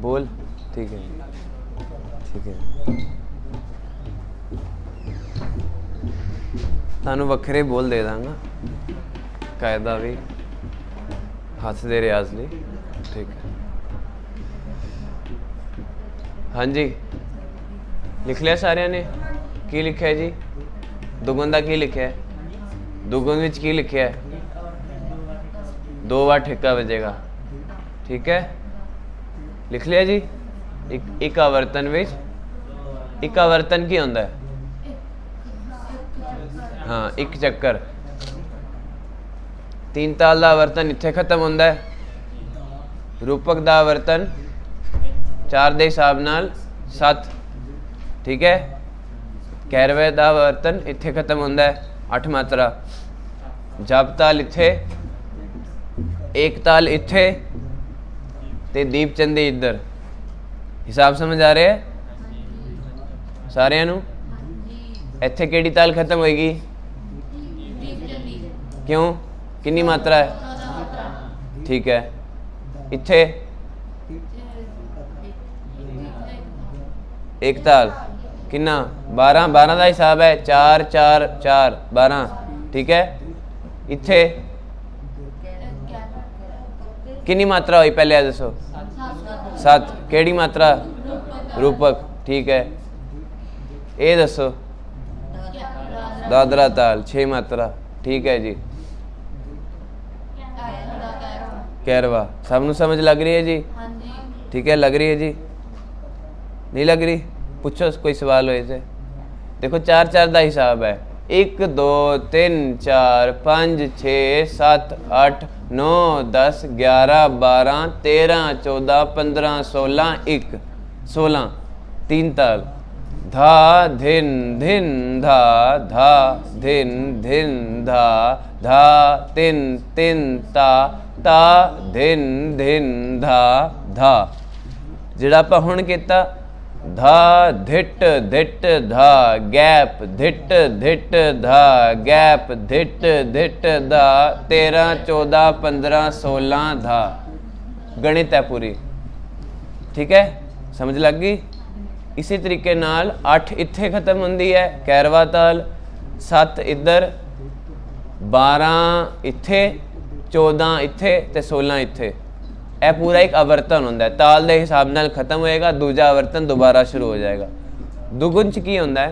बोल, ठीक है ठीक है। थानू वक्रे बोल दे दांगा, कायदा भी हथ दे रियाज ली, ठीक है। हाँ जी लिख लिया सारिਆਂ ने? की लिखा है जी? दुगुन का की लिखा है? दुगुन विच की लिखा है? 2 बार ठेका वजेगा, ठीक है। लिख लिया जी? एक आवर्तन विच, एक आवर्तन की होंदा है? हाँ एक चक्कर। 3 ताल का आवर्तन इत्थे खत्म होंदा है, रूपक का आवर्तन 4 के हिसाब नाल 7, ठीक है। कैरवे का आवर्तन इत्थे खत्म होंदा है 8 मात्रा। जप ताल इत्थे, एक ताल इत्थे ते दीप चंदी इधर। हिसाब समझ आ रहे है सारिਆਂ ਨੂੰ? इत्थे केड़ी ताल खत्म होएगी? क्यों कितनी मात्रा है ठीक है इत्थे एक ताल कितना 12 12 का हिसाब है 4 4 4 12 ठीक है इत्थे कितनी मात्रा हुई पहले दसो 7 केड़ी मात्रा रूपक ठीक है ये दसो दादरा ताल 6 मात्रा ठीक है जी कैरवा सबनों समझ लग रही है जी ठीक है लग रही है जी नहीं लग रही पूछो कोई सवाल हो इसे देखो 4 4 का हिसाब है 1 2 3 4 5 6 7 8 9 10 11 12 13 14 15 16 1 16 3 ताल धा धिन धिन धा धा धिन धिन धा धा तिन तिन ता ता धिन धिन धा धा जिहड़ा आपां हुण कीता धा धिट धिट धा गैप धिट धिट धा गैप धिट धिट धा 13 14 15 16 धा गणित है पूरी ठीक है समझ लग गई इसी तरीके नाल 8 इत्थे खत्म होंदी है कैरवा ताल 7 इधर 12 इत्थे 14 इत्थे ते 16 इत्थे यह पूरा एक आवर्तन होंदा है ताल के हिसाब नाल खत्म होएगा दूजा आवर्तन दोबारा शुरू हो जाएगा दुगुन च की होंदा है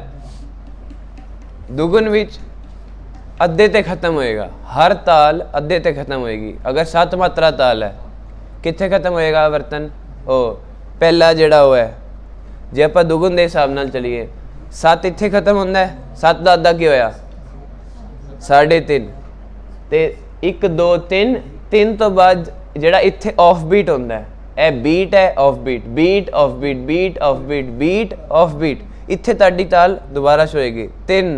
दुगुन विच अद्धे ते खत्म होएगा हर ताल अद्धे ते खत्म होएगी अगर 7 मात्रा ताल है कित्थे खत्म होएगा आवर्तन ओ पहला जिहड़ा वो है जे आप दुगुन के हिसाब नाल चलीए 7 इत्थे खत्म होंदा है 7 का अद्धा की होया 3.5 ते 1 2 3 3 तो बाद जिहड़ा इत्थे ऑफ बीट होंदा है यह बीट है off beat beat off beat beat off beat beat off beat इत्थे ताड़ी ताल दोबारा होएगी 3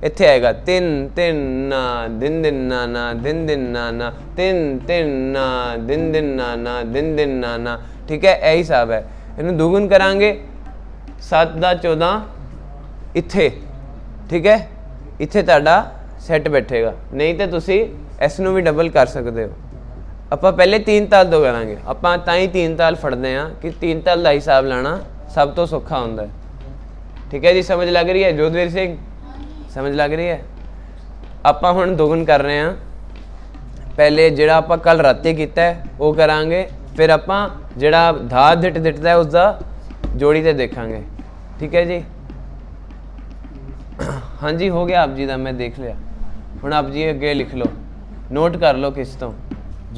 इत्थे आएगा 3 3 ना दिन दिन ना ना दिन दिन ना ना 3 3 ना दिन दिन ना ना दिन दिन ना ना ठीक है यही हिसाब है इन्हू दुगुन करांगे 7 का 14 इत्थे ठीक है इत्थे ताड़ा सैट बैठेगा नहीं तो तुसी इसनू भी डबल कर सकते हो ਆਪਾਂ पहले 3 ताल तो करांगे ਆਪਾਂ ਤਾਂ ਹੀ 3 ताल फड़ते हैं कि 3 ताल का हिसाब लाना सब तो सौखा होंदा है ठीक है जी समझ लग रही है जोधवीर सिंह समझ लग रही है ਆਪਾਂ ਹੁਣ दोगुन कर रहे हैं पहले ਜਿਹੜਾ ਆਪਾਂ कल राती ਕੀਤਾ है वो करांगे फिर ਆਪਾਂ ਜਿਹੜਾ धा धिट धिटदा है उसका जोड़ी ते देखांगे ठीक है जी हाँ जी हो गया आप जी का मैं देख लिया हुण आप जी अगे लिख लो नोट कर लो किस तो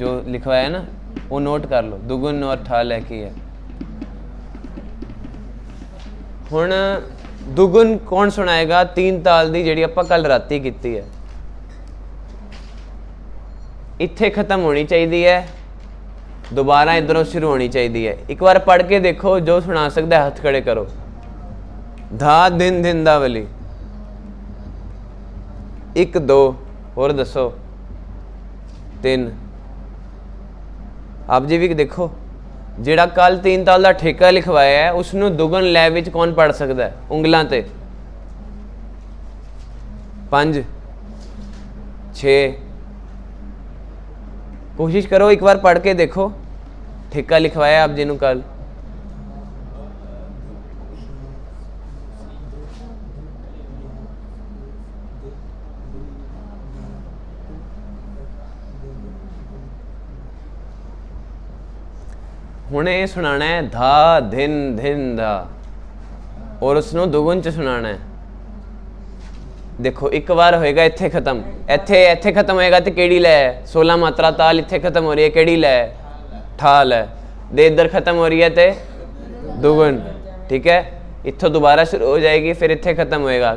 जो लिखवाया ना वो नोट कर लो दुगुन और ठाल है की है हुण दुगुन कौन सुनाएगा 3 ताल दी जिहड़ी आपां कल राती कीती है इत्थे खत्म होनी चाहिए है दोबारा इधरों शुरू होनी चाहिए है एक बार पढ़ के देखो जो सुना सकता है हाथ खड़े करो धा दिन दिन दा वाली 1 2 और दसो 3 आप जी भी देखो जिहड़ा कल 3 ताल का ठेका लिखवाया है उसनू दुगन लै विच कौन पढ़ सकता है उंगलों ते 5 6 कोशिश करो एक बार पढ़ के देखो ठेका लिखवाया आप जी नू कल हुणे ये सुनाना है धा धिन धिन धा और उसनों दुगुन च सुनाना है देखो एक बार होएगा इत्थे खत्म इत्थे इत्थे खत्म होएगा तो केड़ी लै 16 मात्रा ताल इत्थे खत्म हो रही है केड़ी लै ठाल है दे इधर खत्म हो रही है तो दुगुन ठीक है इत्थों दोबारा शुरू हो जाएगी फिर इत्थे खत्म होएगा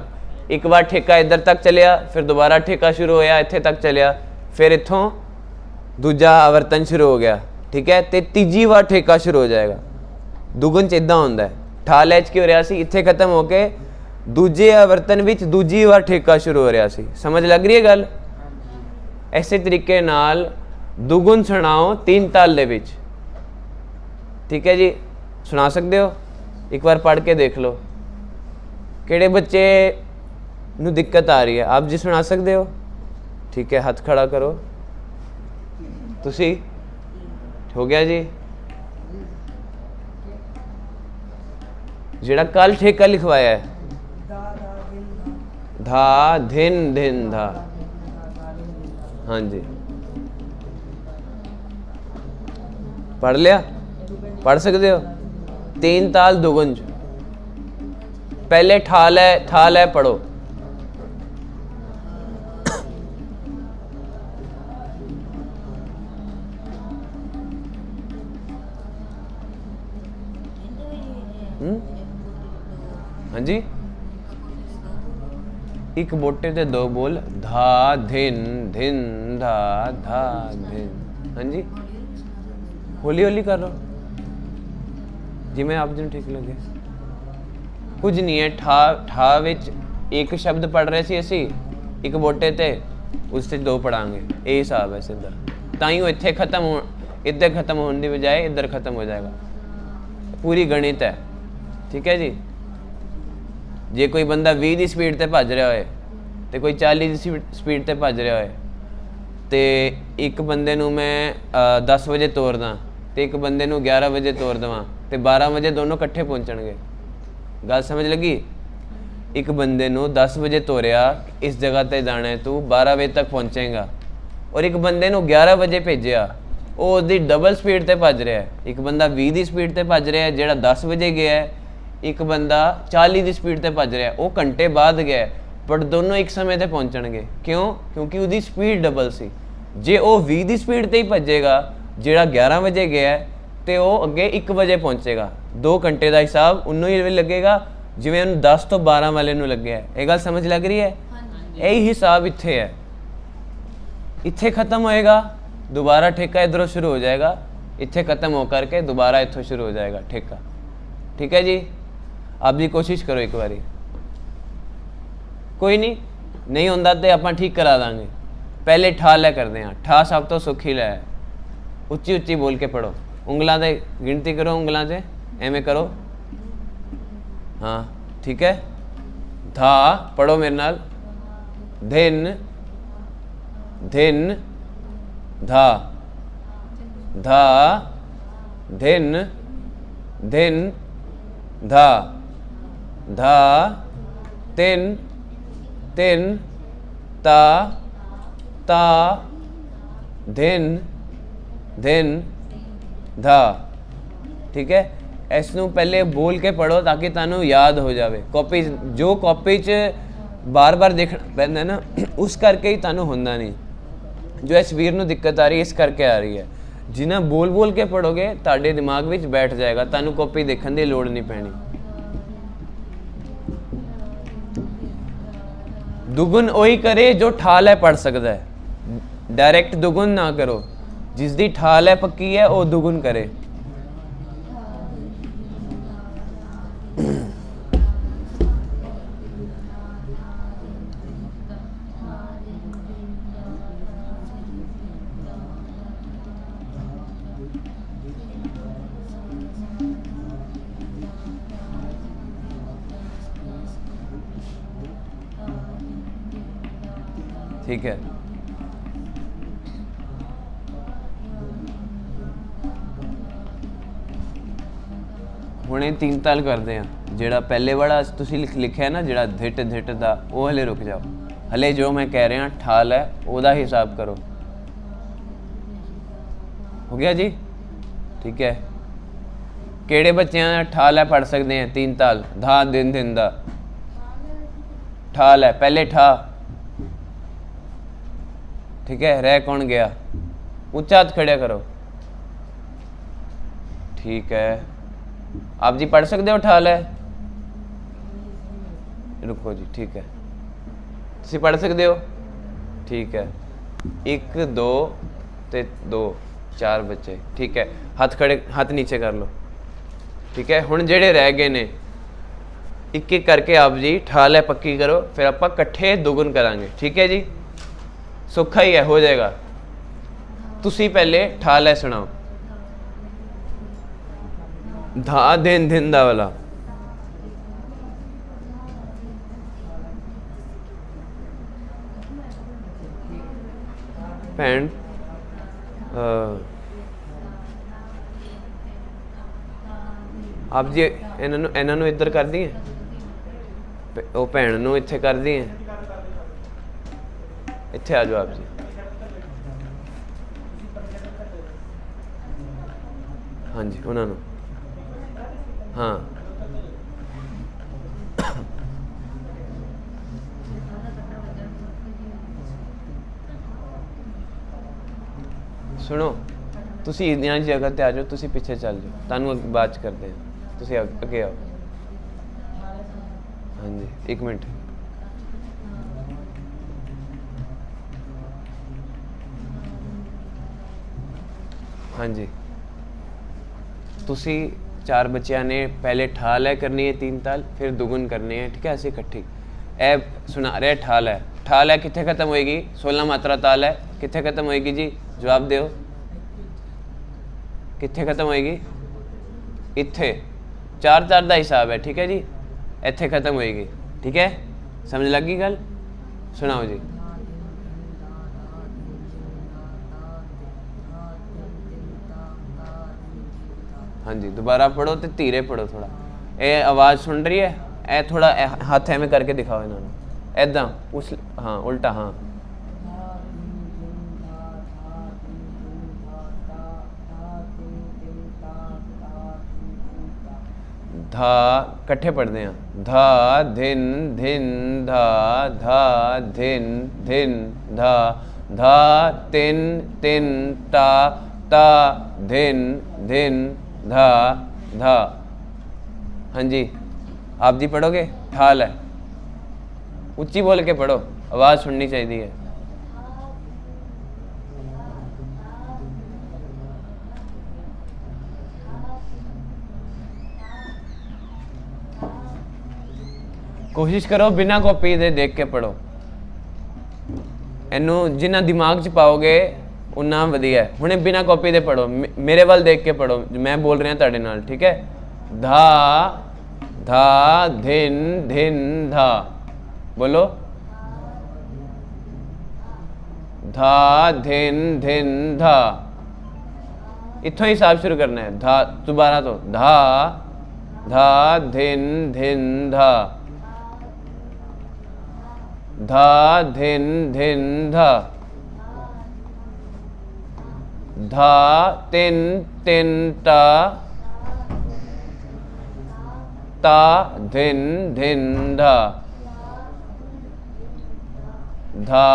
एक बार ठेका इधर तक चलिया फिर दोबारा ठेका शुरू होया इत्थे तक चलिया फिर इत्थों दूजा आवर्तन शुरू हो गया ठीक है तो तीजी बार ठेका शुरू हो जाएगा दुगुन च इदां होंदा है ठाल एच की हो रहा सी इत्थे खत्म होके दूजे आवर्तन विच दूजी बार ठेका शुरू हो रहा सी समझ लग रही है गल ऐसे तरीके नाल दुगुन सुनाओ 3 ताल दे विच ठीक है जी सुना सकते हो एक बार पढ़ के देख लो किहड़े बच्चे नू दिक्कत आ रही है आप जी सुना सकते हो ठीक है, हथ खड़ा करो। तुसी हो गया जी। जेड़ा कल ठेका लिखवाया है, धा धिन धिन धा, हाँ जी पढ़ लिया, पढ़ सकते हो। तीन ताल दुगुंज, पहले ठाल है पढ़ो। हाँ जी, एक बोटे ते दो बोल, धा धिन धिन धा धा धिन। हाँ जी, हौली हौली कर लो जिमें आप जिन ठीक लगे। कुछ नहीं है, ठा विच एक शब्द पढ़ रहे सी असी, एक बोटे ते उससे दो पढ़ांगे, ये हिसाब है सीधा। ताइयों इत्थे खत्म हो, इधर खत्म होने की बजाय इधर खत्म हो जाएगा। पूरी गणित है, ठीक है जी। जे कोई बंदा 20 की स्पीड ते भज रहा है तो कोई 40 की स्पीड ते भज रहा है, तो एक बंदे नूं मैं 10 बजे तोरदा तो एक बंदे नूं 11 बजे तोर देवां तो 12 बजे दोनों कट्ठे पहुँचणगे। गल समझ लगी। एक बंदे नूं 10 बजे तोरिया, इस जगह ते जाना है तू 12 बजे तक पहुँचेगा, और एक बंदे नूं 11 बजे भेजिया, वो उसकी डबल स्पीड ते भज रहा है। एक बंदा 20 की स्पीड ते भज रहा है जिहड़ा 10 बजे गया है, एक बंदा 40 की स्पीड ते भज रहा है, वो घंटे बाद गया है, पर दोनों एक समय ते पहुँचणगे। क्यों? क्योंकि उसकी स्पीड डबल सी। जे वो 20 की स्पीड ते ही भजेगा जिहड़ा 11 बजे गया है, तो वो अगे 1 बजे पहुँचेगा। 2 घंटे का हिसाब उन्हों ही लगेगा जिवें उन्होंने 10 तो 12 वाले नूं लग्या है। ये गल समझ लग रही है? यही हिसाब इत्थे है। इत्थे खत्म होएगा, दोबारा ठेका इधरों शुरू हो जाएगा, इत्थे खत्म हो करके दोबारा इत्थों शुरू हो जाएगा ठेका। ठीक है जी, आप भी कोशिश करो एक बारी। कोई नहीं होंदा तो आप ठीक करा देंगे। पहले ठा लै करते हैं। ठा सब तो सुखी लै, उच्ची उच्ची बोल के पढ़ो। उंगलों से गिनती करो, उंगलों से एवें करो। हाँ ठीक है। धा पढ़ो मेरे नाल, धिन धिन धा, धा धिन धिन धा, धा तिन तिन ता ता धिन धिन धा। ठीक है, इसनों पहले बोल के पढ़ो ताकि तुहानू याद हो जाए। कॉपी जो कॉपी च बार बार देखना पैंदा है ना, उस करके ही तुहानू होंदा नहीं। जो इस वीर नू दिक्कत आ रही है इस करके आ रही है। जिन्हें बोल बोल के पढ़ोगे तुहाडे दिमाग में बैठ जाएगा, तुहानू कॉपी देखने की लोड़ नहीं पैनी। दुगुन वही करे जो ठाल है पढ़ सकता है। डायरेक्ट दुगुन ना करो, जिसकी ठाल है पक्की है वो दुगुन करे। ठीक है, हुणे 3 ताल करते हैं। जेड़ा पहले वाला तुसी लिखा है ना, जेड़ा धिट धिट दा, वो हले रुक जाओ। हले जो मैं कह रहा ठाल है ओदा हिसाब करो। हो गया जी? ठीक है। केड़े बच्चे ठाल है पढ़ सकते हैं? 3 ताल। धा दिन दिन दा ठाल है, पहले ठा। ठीक है, रह कौन गया? ऊंचा हाथ खड़े करो। ठीक है, आप जी पढ़ सकते हो ठाल है? रुको जी, ठीक है, तुसी पढ़ सकते हो? ठीक है, 1 2 ते 2 4 बच्चे। ठीक है, हाथ खड़े, हाथ नीचे कर लो। ठीक है, हुण जेड़े रह गए ने एक एक करके आप जी ठाल है पक्की करो, फिर आप कट्ठे दुगुन करांगे। ठीक है जी, सौखा ही है, हो जाएगा। तुसी पहले ठाल है सुनाओ। धा दिन दिन दा वाला। ਭੈਣ ਆਪ ਜੀ ਇਹਨਾਂ ਨੂੰ ਇੱਧਰ ਕਰ ਦਈਏ, ਉਹ ਭੈਣ ਨੂੰ ਇੱਥੇ ਕਰ ਦਈਏ, ਇੱਥੇ ਆ ਜਾਓ ਆਪ ਜੀ। ਹਾਂਜੀ ਉਹਨਾਂ ਨੂੰ, ਹਾਂ सुनो, तुसी यहाँ जगह ते आ जाओ, तुसी पीछे चल जाओ, तानू बात करते हैं, तुसी अगे आओ। हाँ जी, एक मिनट। हाँ जी, तुसी 4 बच्चियां ने पहले ठाल है करनी है 3 ताल, फिर दुगुन करनी है, ठीक है, ऐसे इकट्ठी। ए सुना रहे ठाल है, ठाल है कितने खत्म होएगी? 16 मात्रा ताल है, कितने खत्म होएगी जी? जवाब दो, कितने खत्म होएगी? इत्थे 4-4 का हिसाब है, ठीक है जी, इत्थे खत्म होएगी, ठीक है, समझ लगी गल? सुनाओ जी। हाँ जी, दोबारा पढ़ो तो धीरे पढ़ो थोड़ा, ये आवाज़ सुन रही है, ए थोड़ा हाथ एवं करके दिखाओ इन्होंने, ऐदा उस, हाँ उल्टा, हाँ धा कट्ठे पढ़ते हैं, धा धिन धिन धा, धा धिन धिन धा, धा तिन तिन ता, ता धिन धिन धा धा। हाँ जी, आप जी पढ़ोगे? ठाल है, ऊंची बोल के पढ़ो, आवाज़ सुननी चाहिए। कोशिश करो बिना कॉपी दे देख के पढ़ो, इनू जिन्ना दिमाग च पाओगे उन्ना वधिया है। हुणे बिना कॉपी दे पढ़ो, मेरे वाल देख के पढ़ो, मैं बोल रहा तुहाडे नाल, ठीक है। धा धा धिन धिन धा, बोलो धा धिन धिन धा, इत्थों हिसाब शुरू करना है। धा दोबारा तो धा धा धिन धिन धा, धा धिन धिन धा, धा तिन तिन ता, ता धिन धिन धा, धा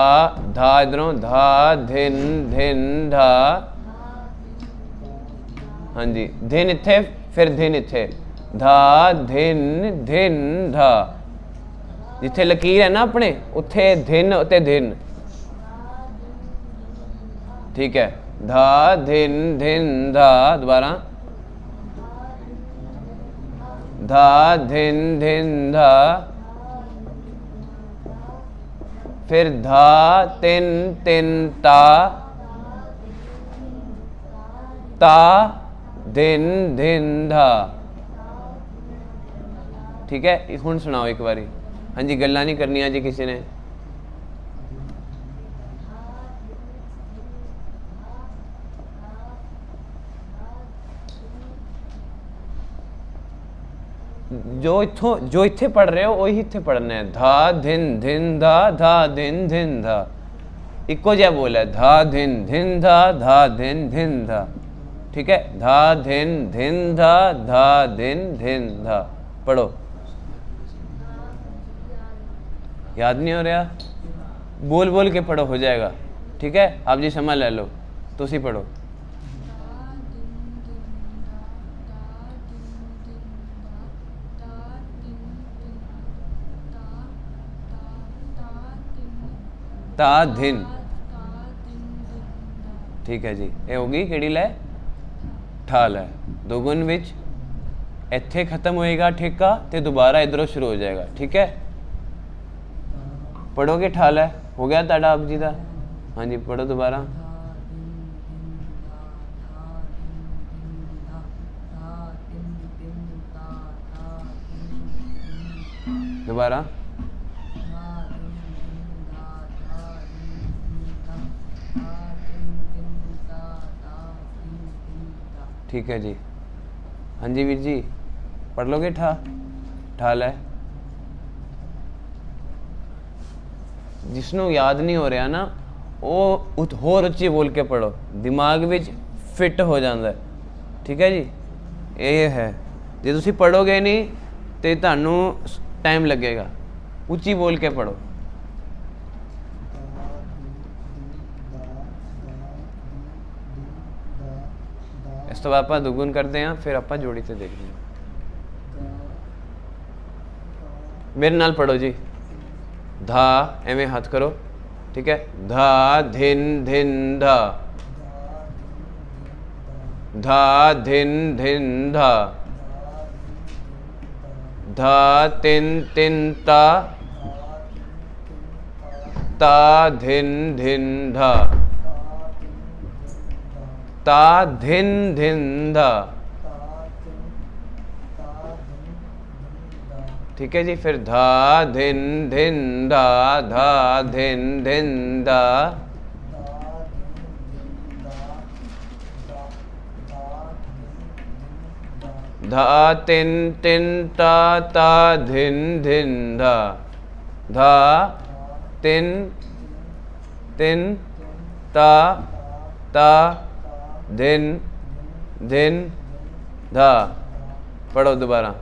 धा इधरों धा धिन धिन धा। हाँ जी, धिन इत्थे, फिर धिन इत्थे, धा धिन धिन धा, जिथे लकीर है ना अपने उत्थे धिन उते धिन, ठीक है। धा धिन धिन धा, दोबारा धा धिन धिन धा, फिर धा तिन तिन ता, ता धिन धिन धा, ठीक है। हुण सुनाओ एक बारी। हाँ जी, गल्लां नहीं करनियां जी किसी ने। जो इत्थे पढ़ रहे हो वही इत्थे पढ़ना है। धा धिन धिन धा, धा धिन धिन धा, इको जिहा बोल है, धा धिन धिन धा, धा धिन धिन धा, ठीक है। धा धिन धिन धा, धा धिन धिन धा, पढ़ो। याद नहीं हो रहा? बोल बोल के पढ़ो, हो जाएगा, ठीक है। आप जी समय ले लो, तुसी पढ़ो। ता धिन, ठीक है जी। ये होगी किहड़ी लै? ठाल है। दोगुन विच इत्थे खत्म होएगा ठेका ते दोबारा इधरों शुरू हो जाएगा, ठीक है। पढ़ोगे ठाल है, हो गया ताड़ा आप जी का? हाँ जी, पढ़ो दोबारा। दोबारा ठीक है जी। हाँ जी वीर जी, पढ़ लोगे ठा? ਠਾਲ है। जिसनों याद नहीं हो रहा ना वो होर उच्ची बोल के पढ़ो, दिमाग विच फिट हो जाता है। ठीक है जी, ये है। जे तुसी पढ़ोगे नहीं तो तुहानू टाइम लगेगा। उच्ची बोल के पढ़ो। इस तो आप दुगुन करते हैं, फिर आप जोड़ी तो देखते हैं। मेरे नाल पढ़ो जी। धा एवें हाथ करो, ठीक है। धा धिन धिन धा, धा धिन धिन धा, धा तिन तिन ता, ता धिन धिन धा, ता धिन धिन धा। ठीक है जी। फिर धा धिन धिन धा, धा धिन धिन धा, धा तिन तिन ता, ता धिन धिन धा, धा तिन तिन ता, ता धिन धिन धा। पढ़ो दोबारा।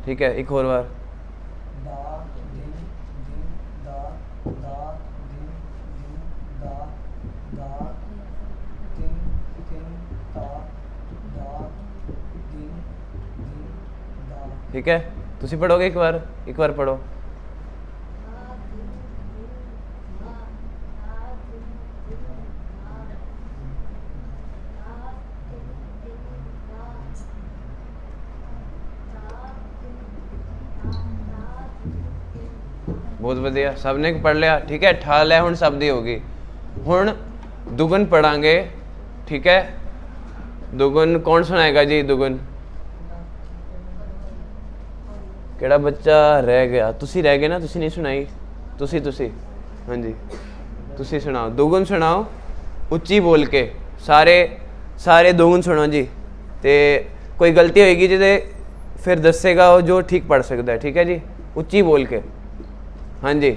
ठीक है, एक और बार। ठीक है, तुसी पढ़ोगे एक बार पढ़ो। बहुत बढ़िया, सब ने पढ़ लिया। ठीक है, ठाल है हुण सब दी होगी। हुण दुगुन पढ़ांगे। ठीक है, दुगुन कौन सुनाएगा जी? दुगुन केड़ा बच्चा रह गया? तुसी रह गए ना, तुसी नहीं सुनाई। तुसी हाँ जी, तुसी सुनाओ। दुगुन सुनाओ उच्ची बोल के। सारे दुगुन सुनो जी। ते कोई गलती होएगी जी ते फिर दसेगा वो जो ठीक पढ़ सकता है। ठीक है जी, उच्ची बोल के। हाँ जी।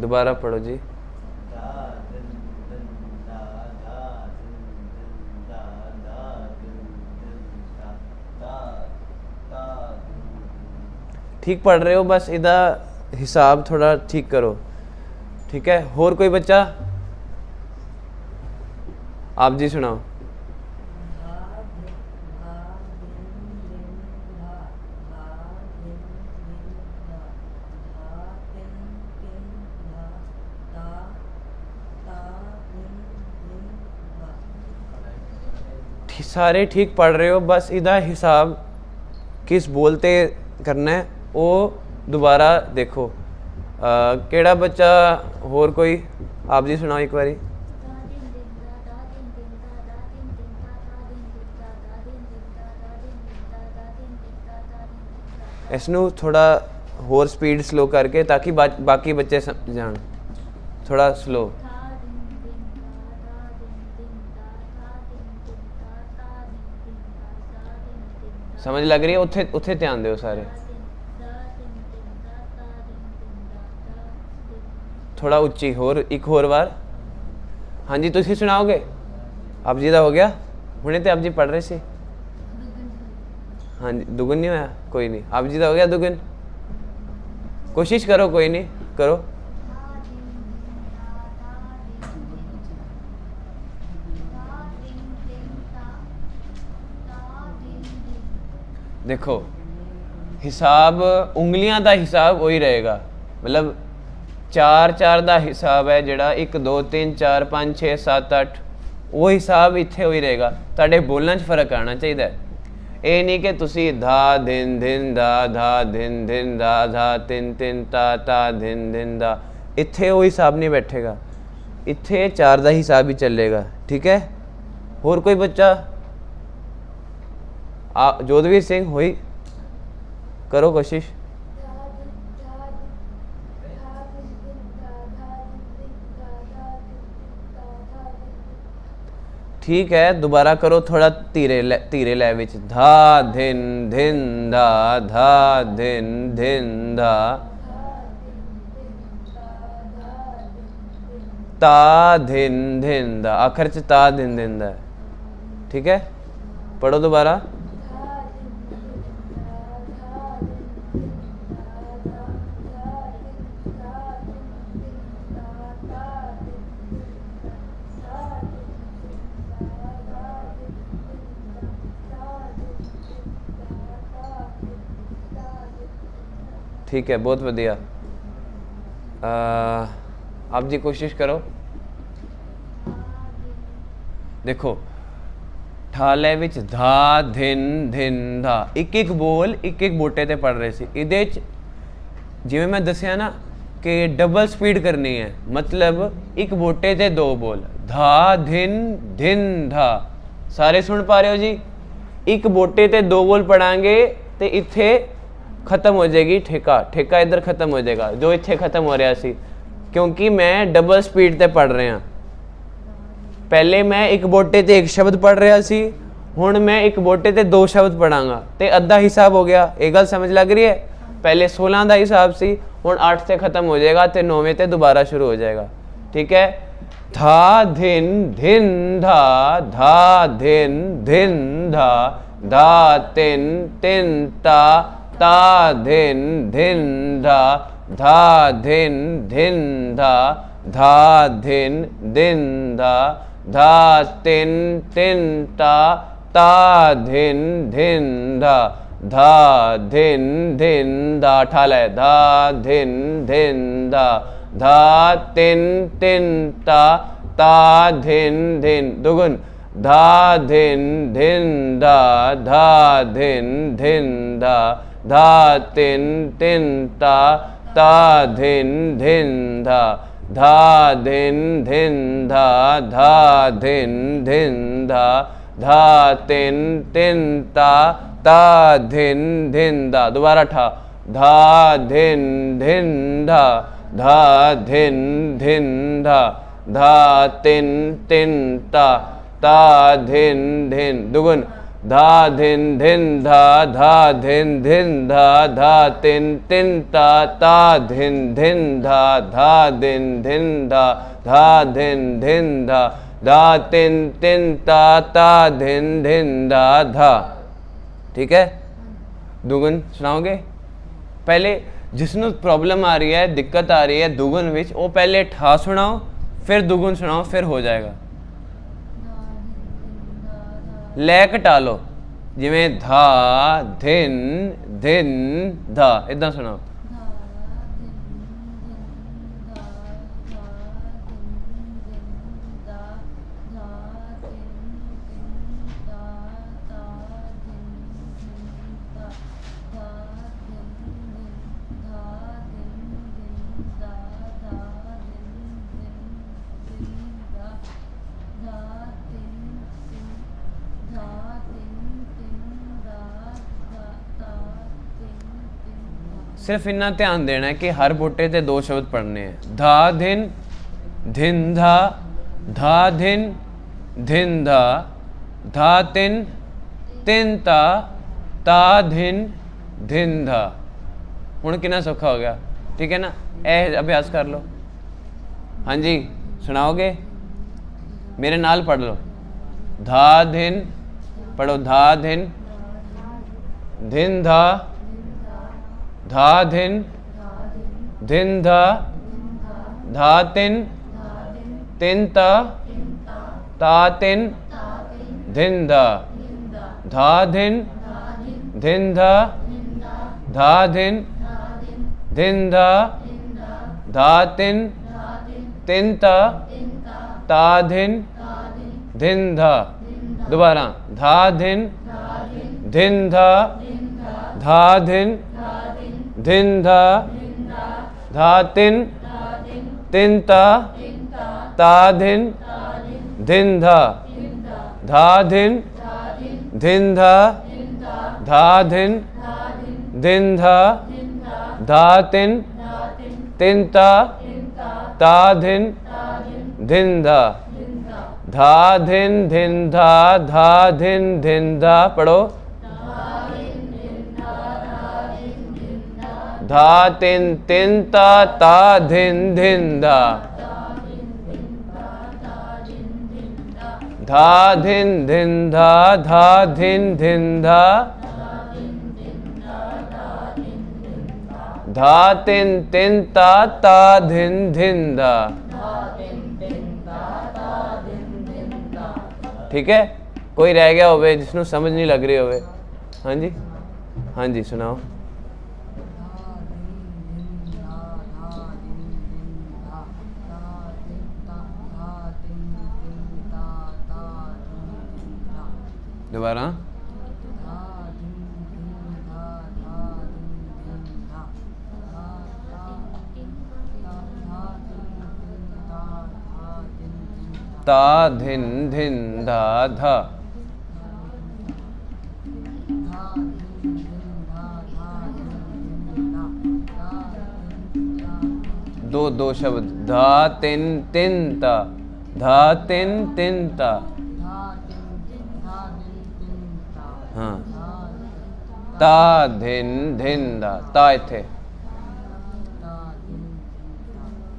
दोबारा पढ़ो जी। ठीक पढ़ रहे हो, बस इदा हिसाब थोड़ा ठीक करो। ठीक है, और कोई बच्चा? आप जी सुनाओ। सारे ठीक पढ़ रहे हो, बस इदा हिसाब किस बोलते करना है वो दोबारा देखो। केड़ा बच्चा? होर कोई? आप जी सुनाओ एक बारी। इसनू थोड़ा होर स्पीड स्लो करके ताकि बाकी बच्चे जान। थोड़ा स्लो। समझ लग रही है? उत्थे ध्यान दो सारे। थोड़ा उच्ची होर, एक होर बार। हाँ जी, तुसी सुनाओगे? आप जी का हो गया हुणे तो आप जी पढ़ रहे थे। हाँ जी, दुगुन नहीं होया? कोई नहीं, आप जी का हो गया दुगुन। कोशिश करो, कोई नहीं, करो। देखो हिसाब उंगलियां का हिसाब वही रहेगा, मतलब 4 का हिसाब है जोड़ा 1 2 3 4 5 6 7 8 वो हिसाब इत्थे वही रहेगा। तुहाडे बोलने च फर्क आना चाहिए। ਇਹ ਨਹੀਂ ਕਿ ਤੁਸੀਂ ਧਾ ਧਿਨ ਧਿਨ ਦਾ ਧਾ ਧਿਨ ਧਿਨ ਦਾ ਧਾ ਤਿੰਨ ਤਿੰਨ ਤਾ ਤਾ ਧਿਨ ਧਿਨ ਦਾ, ਇੱਥੇ ਉਹ ਹਿਸਾਬ ਨਹੀਂ ਬੈਠੇਗਾ, ਇੱਥੇ 4 ਦਾ ਹਿਸਾਬ ਹੀ ਚੱਲੇਗਾ। ठीक है, ਹੋਰ ਕੋਈ ਬੱਚਾ? जोधवीर सिंह हुई, करो कोशिश। ठीक है, दोबारा करो थोड़ा धीरे लै विच। धा धिन धिन धा धा धिन धिन धा ता धिन धिन धा, आखिर च ता धिन धिन धा। ठीक है, पढ़ो दोबारा। ठीक है, बहुत बढ़िया। आप जी कोशिश करो। देखो ਠਾਲੇ ਵਿੱਚ ਧਾ ਧਿਨ ਧਿਨ ਧਾ, ਇੱਕ ਇੱਕ ਬੋਲ ਇੱਕ ਇੱਕ ਬੋਟੇ ਤੇ ਪੜ ਰਹੇ ਸੀ। ਇਹਦੇ 'ਚ ਜਿਵੇਂ ਮੈਂ ਦੱਸਿਆ ਨਾ ਕਿ ਡਬਲ ਸਪੀਡ ਕਰਨੀ ਹੈ, ਮਤਲਬ ਇੱਕ ਬੋਟੇ ਤੇ 2 ਬੋਲ। ਧਾ ਧਿਨ ਧਿਨ ਧਾ, ਸਾਰੇ ਸੁਣ ਪਾ ਰਹੇ ਹੋ ਜੀ? ਇੱਕ ਬੋਟੇ ਤੇ 2 ਬੋਲ ਪੜਾਂਗੇ ਤੇ ਇੱਥੇ ਖਤਮ ਹੋ ਜਾਏਗੀ ਠੇਕਾ, ਠੇਕਾ ਇੱਧਰ ਖਤਮ ਹੋ ਜਾਏਗਾ ਜੋ ਇੱਥੇ ਖਤਮ ਹੋ ਰਿਹਾ ਸੀ, ਕਿਉਂਕਿ ਮੈਂ ਡਬਲ ਸਪੀਡ ਤੇ ਪੜ ਰਿਹਾ। पहले मैं एक बोटे ते 1 शब्द पढ़ रहा सी, हुण मैं एक बोटे ते 2 शब्द पढ़ांगा ते अद्धा हिसाब हो गया। ये गल समझ लग रही है? पहले 16 का हिसाब सी, हुण 8 से ख़त्म हो जाएगा ते 9वें ते दोबारा शुरू हो जाएगा। ठीक है, धा धिन धिन धा धा धिन धिन धा धा तिन तिन ता ता धिन धिन धा धा धिन धिन धा धा धिन धिन धा धा तिन तिन ता ता धिन धिन धा धा धिन धिन धा, ठाल है, धा धिन धिन धा धा तिन तिन ता ता धिन धिन, दुगुन धा धिन धिन धा धा धिन धिन धा धा तिन तिन ता ता धिन धिन धा धा धिन धिन धा धा धिन धिन धा धा तिन तिन ता ता धिन धिन धा, दोबारा ठा, धा धिन धिन धा धा धिन धिन धा धा तिन तिन ता ता धिन धिन, दुगुन धा धिन धिन धा धा धिन धिन धा धा तिन तिन ता ता धिन धिन धा धा धिन धिन धा धा धिन धिन धा धा तिन तिन ता ता धिन धिन धा धा। ठीक है, दुगुन सुनाओगे? पहले जिसनों प्रॉब्लम आ रही है, दिक्कत आ रही है दुगुन विच, वो पहले ठा सुनाओ, फिर दुगुन सुनाओ, फिर हो जाएगा। लै घटा लो, जिमें धा धिन धिन धा, इदा सुनाओ। सिर्फ इन्ना ध्यान देना है कि हर बोटे ते 2 शब्द पढ़ने हैं। धा धिन धिन धा धा धिन धिन धा धा तिन तिन ता ता धिन धिन धा। हुण कितना सौखा हो गया? ठीक है ना, ए अभ्यास कर लो। हाँ जी, सुनाओगे? मेरे नाल पढ़ लो। धा धिन, पढ़ो, धा धिन धिन धा धा धिन धिन धा धा तिन तिन ता ता तिन धिन धा धा धिन धिन धा धा धिन धिन धा धा तिन तिन ता धिन धिन धा। दोबारा, धा धिन धिन धा धा धिन धिन धा धा तिन तिन ता ता धिन धिन धा धा धिन धिन धा धा धिन धिन धा धा तिन तिन ता धिन धिन धा धा धिन धा पढ़ो धा तिन तिन ता धिन धा धा धिन धा धिन धा धा तिन ता धिन धा। ठीक है, कोई रह गया होवे जिसनों समझ नहीं लग रही होवे? हाँ जी, हाँ जी सुनाओ। दोबारा ता धिन धा धा दो शब्द धा तिन ता धा तिन ता। हाँ ता धिन धा ता इथे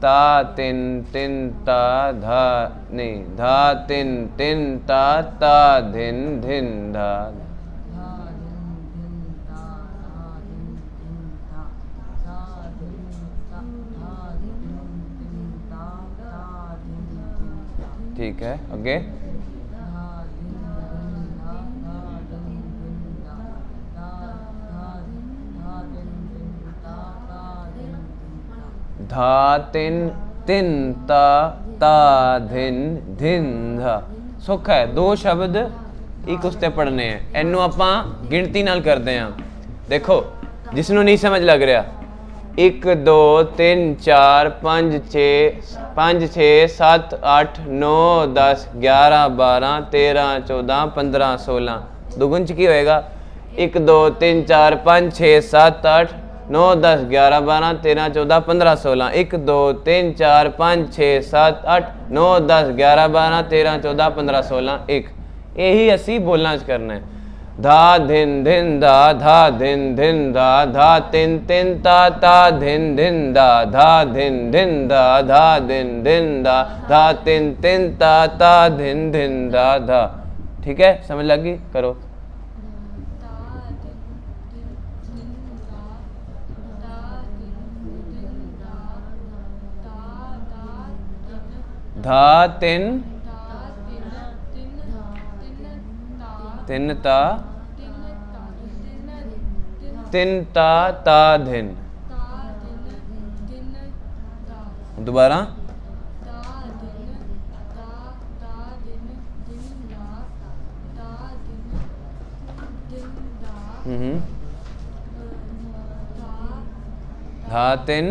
ता तिन ता धा नहीं धा तिन ता धिन धा। ठीक है, आगे धा तिन ता धिन धा। सुख है, दो शब्द एक उसते पढ़ने हैं। इनू आपां गिनती नाल करते हैं। देखो जिसनों नहीं समझ लग रहा 1 2 3 4 5 6 7 8 9 10 11 12 13 14 15 16 दुगुन च की होएगा 1 2 3 4 5 6 7 8 9 10 11 12 13 14 15 16 1 2 3 4 5 6 7 8 9 10 11 12 13 14 15 16 1 यही असी बोलना करना है। धा धिन धा धा धिन धा धा तिन ता धिन धा धा धिन धा धा धिन धा धा तिन ता धिन धा धा। ठीक है, समझ लगी? करो। धा तिन ता तिन ता धिन। दोबारा धा तिन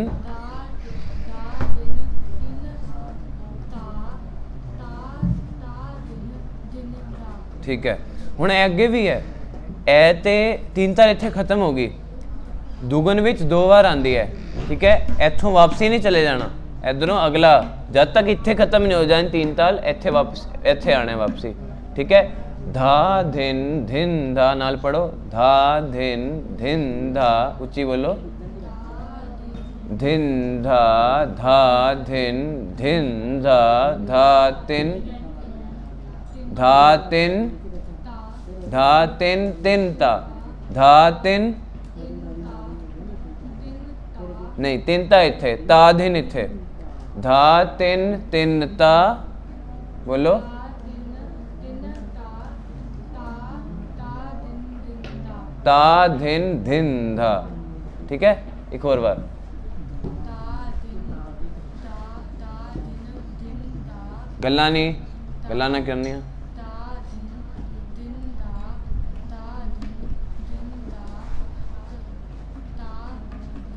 ठीक है। हुण अगे भी है ए ते तीन तार इत्थे खत्म हो गई दुगन विच 2 बार आती है। ठीक है, इत्थों वापसी नहीं चले जाना, इधरों अगला जब तक इत्थे खत्म नहीं हो जाए 3 ताल इत्थे वापस इत्थे आने वापसी। ठीक है, धा धिन धा नाल पढ़ो धा धिन धा उच्ची बोलो धिन धा धा धिन धा धा तिन ता धा तिन नहीं तिन ता इत्थे ता धिन इत्थे धा तिन ता बोलो ता धिन धा। ठीक है, एक और बार गल्ला ना करनी।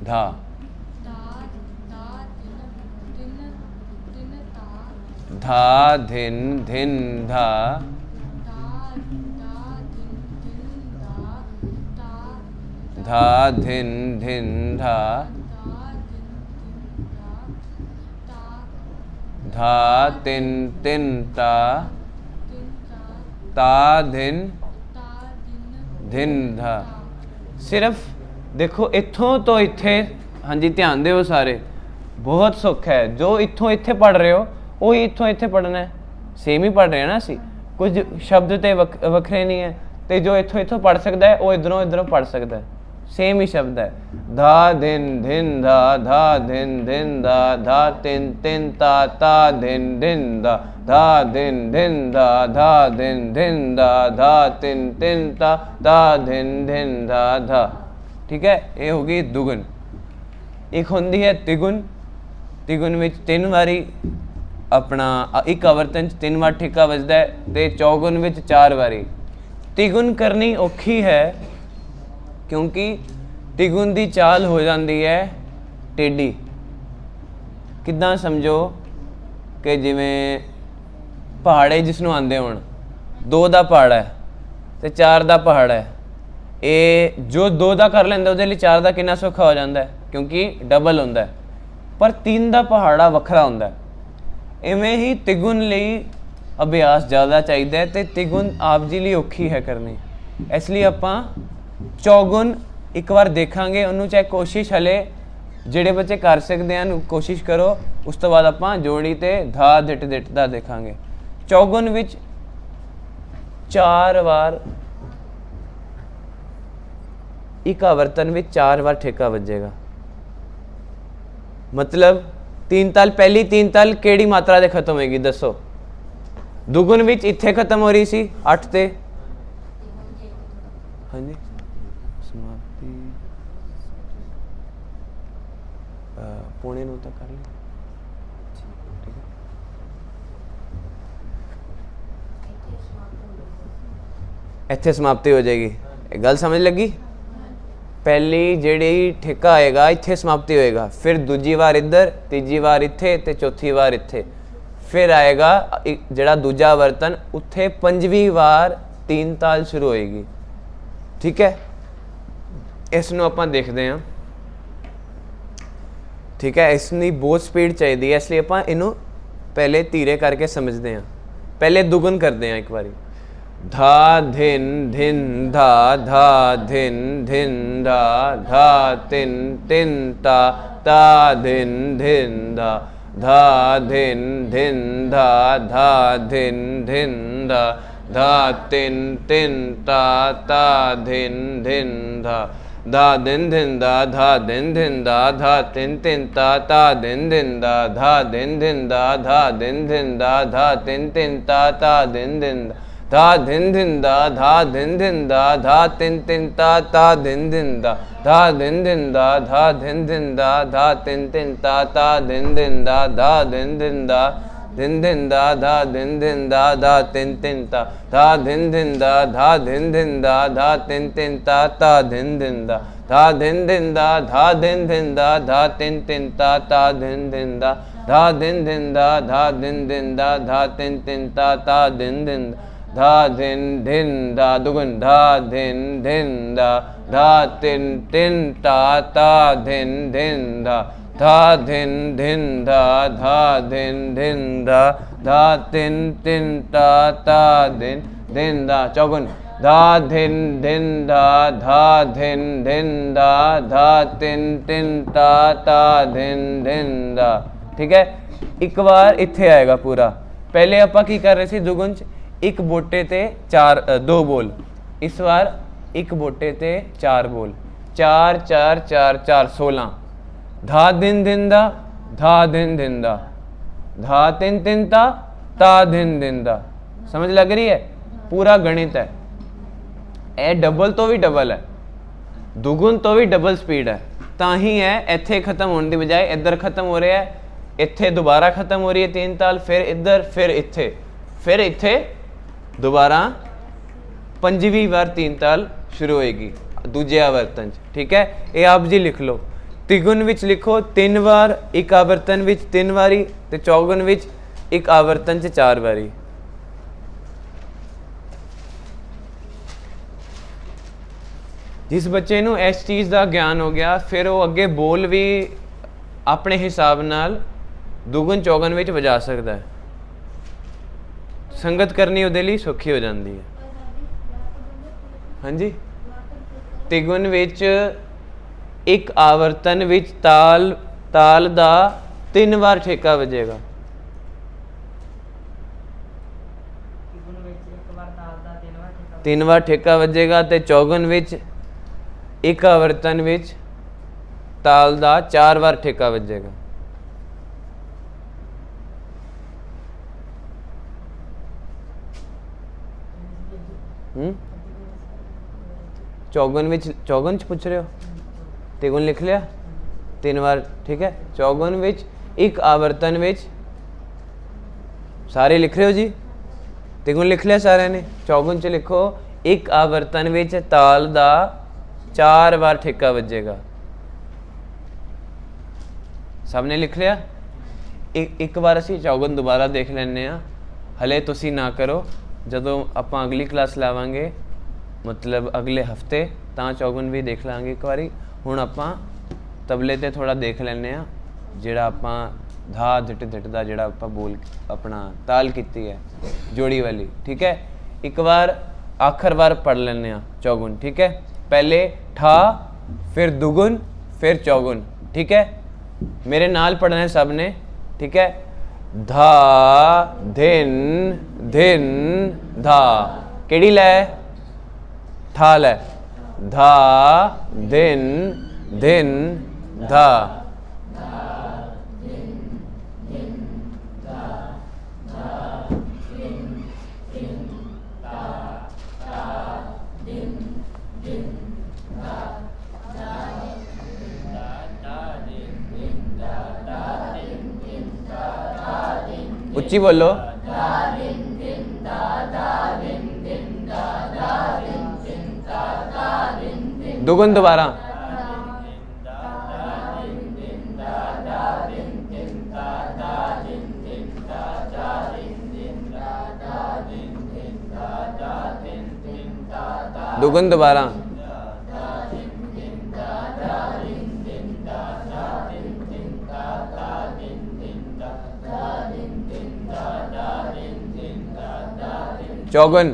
धा धा धिन धिन धा धा धिन धिन धा धा तिन तिन ता ता धिन धिन धा। सिर्फ देखो इत्थों तो इत्थे, हाँ जी ध्यान देओ सारे, बहुत सुख है। जो इत्थों इत्थे पढ़ रहे हो वो इत्थों इत्थे पढ़ना है, सेम ही पढ़ रहे हैं ना असी, कुछ शब्द तो वखरे नहीं है। तो जो इत्थों इत्थों पढ़ सकता है वो इधरों इधरों पढ़ सकता है, सेम ही शब्द है। धा धिन धिन धा धा धिन धिन धा धा तिन तिन ता ता धिन धिन धा धा धिन धिन धा धा धिन धिन धा धा तिन तिन ता ता धिन धिन धा धा। ठीक है, ये होगी दुगुन। एक होंदी है तिगुन। तिगुन में 3 वारी अपना एक आवर्तन 3 बार ठेका बजदा है, ते चौगुन में 4 वारी। तिगुन करनी औखी है क्योंकि तिगुन की चाल हो जाती है टेढ़ी। किद्दां समझो कि जिमें पहाड़े जिसनों आंदे होण, 2 दा पहाड़ा है तो 4 दा पहाड़ा है, ये जो 2 दा कर लेंदा उहदे लई 4 दा कितना सौखा हो जाता है क्योंकि डबल होंदा है। पर 3 दा पहाड़ा वखरा होंदा है। इवें ही तिगुन लई अभ्यास ज़्यादा चाहिए तो तिगुन आप जी लई औखी है करनी, इसलिए आपां चौगुन एक बार देखांगे। उन्होंने चाहे कोशिश हले जिहड़े बच्चे कर सकते हैं कोशिश करो, उस तो बाद आपां जोड़ी ते धा धिट धिट दा देखांगे। चौगुन विच 4 बार एक आवर्तन में 4 बार ठेका बजेगा। मतलब 3 ताल, पहली 3 ताल केड़ी मात्रा दे खत्म होएगी दसो? दुगुन विच इत्थे खत्म हो रही सी 8 ते, हाँ जी समाप्ति पौने 9 तक कर लें। ठीक है, इत्थे समाप्ति हो जाएगी। गल समझ लगी? पहली जिहड़ी ठेका आएगा इत्थे समाप्ति होएगा, फिर दूजी बार इधर, तीजी बार इत्थे ते चौथी बार इत्थे, फिर आएगा जिहड़ा दूजा वर्तन उत्थे 5वीं बार 3 ताल शुरू होएगी। ठीक है, इसनों आपां देखते हैं। ठीक है, इसकी बहुत स्पीड चाहिए है, इसलिए आपां इनू पहले धीरे करके समझते हैं। पहले दुगुन करते हैं एक बारी। धा धिन धिन धा धा धिन धिन धा धा तिन तिन ता ता धिन धिन धा धा धिन धिन धा धा धिन धिन धा धा तिन तिन ता ता धिन धिन धा धा दिन धिन धा धा दिन धिन धा धा तिन तिन ता ता दिन धिन धा धा दिन धिन धा धा दिन धिन धा धा तिन तिन ता ता दिन धिन धा दिन धिन धा धा दिन धिन धा धा तिन तिन ता ता दिन धिन धा धा दिन धिन धा धा दिन धिन धा धा तिन तिन ता ता दिन धिन धा धा दिन धिन धा दिन धिन धा धा दिन धिन धा धा तिन तिन ता धा दिन धिन धा धा दिन धिन धा धा तिन तिन ता ता दिन धिन धा धा दिन धिन धा धा दिन धिन धा धा तिन तिन ता ता दिन धिन धा धा दिन धिन धा धा दिन धिन धा धा तिन तिन ता ता दिन धिन धा दिन धिन धा दुगुन धा दिन धिन धा धा तिन तिन ता ता दिन धिन धा धा दिन धिन धा धा दिन धिन धा धा तिन तिन ता ता दिन धिन धा चौगुन धा दिन धिन धा धा दिन धिन धा धा तिन तिन ता ता दिन धिन धा। ठीक है, एक बार इत्थे आएगा पूरा। पहले आपां की कर रहे थे दुगुन च एक बोटे ते 2 बोल, इस बार एक बोटे ते 4 बोल, 4 4 4 4 16। धा दिन धिन धा धा दिन धिन धा धा तिन तिन ता ता दिन धिन धा। समझ लग रही है? पूरा गणित है। ए डबल तो भी डबल है, दुगुन तो भी डबल स्पीड है। ताही है इत्थे खत्म होने की बजाय इधर खत्म हो रहा है, इत्थे दोबारा खत्म हो रही है 3 ताल, फिर इधर, फिर इत्थे दोबारा 5वीं बार 3 ताल शुरू होएगी दूजे आवर्तन। ठीक है, ये आप जी लिख लो। तिगुन विच लिखो 3 बार, एक आवर्तन विच 3 वारी, ते चौगुन विच एक आवर्तन च 4 वारी। जिस बच्चे नूं इस चीज़ का ज्ञान हो गया, फिर वो अगे बोल भी अपने हिसाब नाल दुगुन चौगुन विच वजा सकता है। संगत करनी उहदे लई सौखी हो जाती है। हाँ जी, तिगुन विच एक आवर्तन विच ताल दा 3 बार ठेका वजेगा। तीन बार ठेका वजेगा, ते चौगुन विच एक आवर्तन विच ताल दा 4 बार ठेका वजेगा। चौगुन विच, चौगुन च पूछ रहे हो? तिगुन लिख लिया 3 बार, ठीक है। चौगुन विच एक आवर्तन विच, सारे लिख रहे हो जी? तिगुन लिख लिया सारे ने? चौगुन च लिखो एक आवर्तन विच ताल दा 4 बार ठेका वजेगा। सबने लिख लिया? एक बार असी चौगुन दोबारा देख लैने आ, हले तुसी ना करो, जदों आपां अगली क्लास लावांगे, मतलब अगले हफ्ते, तां चौगुन भी देख लांगे एक बारी। हुण आपां तबले ते थोड़ा देख लैने आ, जिहड़ा आपां धा धिट धिट दा जिहड़ा आपां बोल अपना ताल कीती है जोड़ी वाली, ठीक है। एक बार आखिर बार पढ़ लेने आ चौगुन, ठीक है। पहले ठा, फिर दुगुन, फिर चौगुन, ठीक है। मेरे नाल पढ़ना है सब ने, ठीक है। धा धिन धिन धा, केड़ी लै? ठा लै। धा धिन धिन धा। उच्ची बोलो। दुगुन दोबारा। दुगुन दोबारा। चौगुन।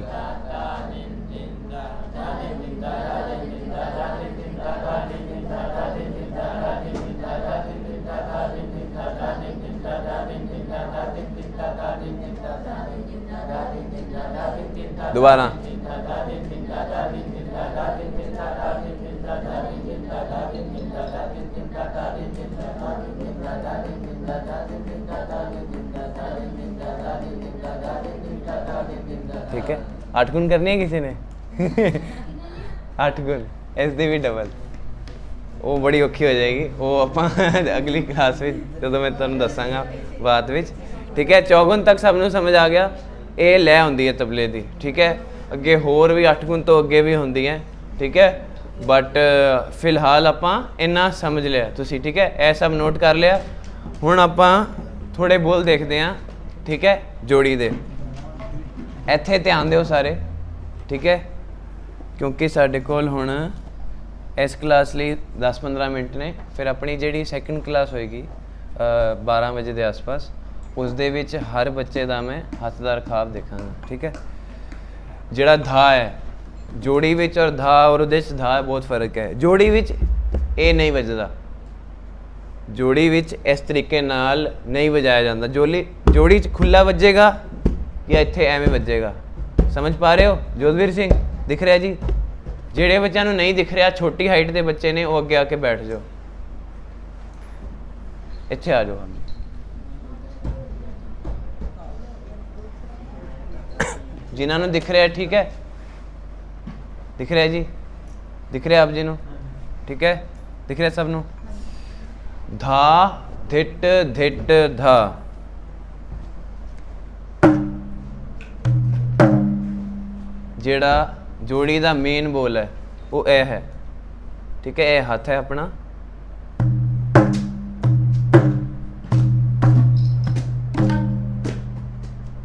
दोबारा। ठीक है, 8 गुण करनी है किसी ने? 8 गुण इस दी भी डबल, वो बड़ी औखी हो जाएगी, वो आपां अगली क्लास में जो मैं तुहानूं दसांगा बात विच, ठीक है। चौगुन तक सबनूं समझ आ गया? ये लै हुंदी है तबले दी, ठीक है। अगे होर भी 8 गुण तो अगे भी हुंदी है, ठीक है। बट फिलहाल आपां इन्ना समझ लिया तुसी, ठीक है। यह सब नोट कर लिया। हुण आपां थोड़े बोल देखते हैं, ठीक है, जोड़ी दे। ਇੱਥੇ ध्यान ਦਿਓ सारे, ठीक है, क्योंकि साडे कोल हुण इस क्लास ਲਈ 10-15 मिनट ने, फिर अपनी ਜਿਹੜੀ सैकेंड क्लास होएगी 12 बजे के आस पास, उस दे विच हर बच्चे का मैं हत्थ दा रखाव देखांगा, ठीक है। ਜਿਹੜਾ धा है जोड़ी विच और धा और उहदे च धा बहुत फर्क है। जोड़ी विच ये नहीं वजदा, जोड़ी विच इस तरीके नाल नहीं वजाया जाता। जोड़ी च खुला वजेगा या इत्थे एवें वजेगा, समझ पा रहे हो? जोधवीर सिंह दिख रहा जी? जेड़े बच्चों को नहीं दिख रहा, छोटी हाइट के बच्चे ने, वो अगे आके बैठ जाओ, इत्थे आ जाओ। जिन्होंने दिख रहा है, ठीक है, दिख रहा है जी? दिख रहा है आप जी नू? ठीक है, दिख रहा है सबनों? धा धिट धिट धा, जेड़ा जोड़ी का मेन बोल है वो ए है, ठीक है। ये हाथ है अपना,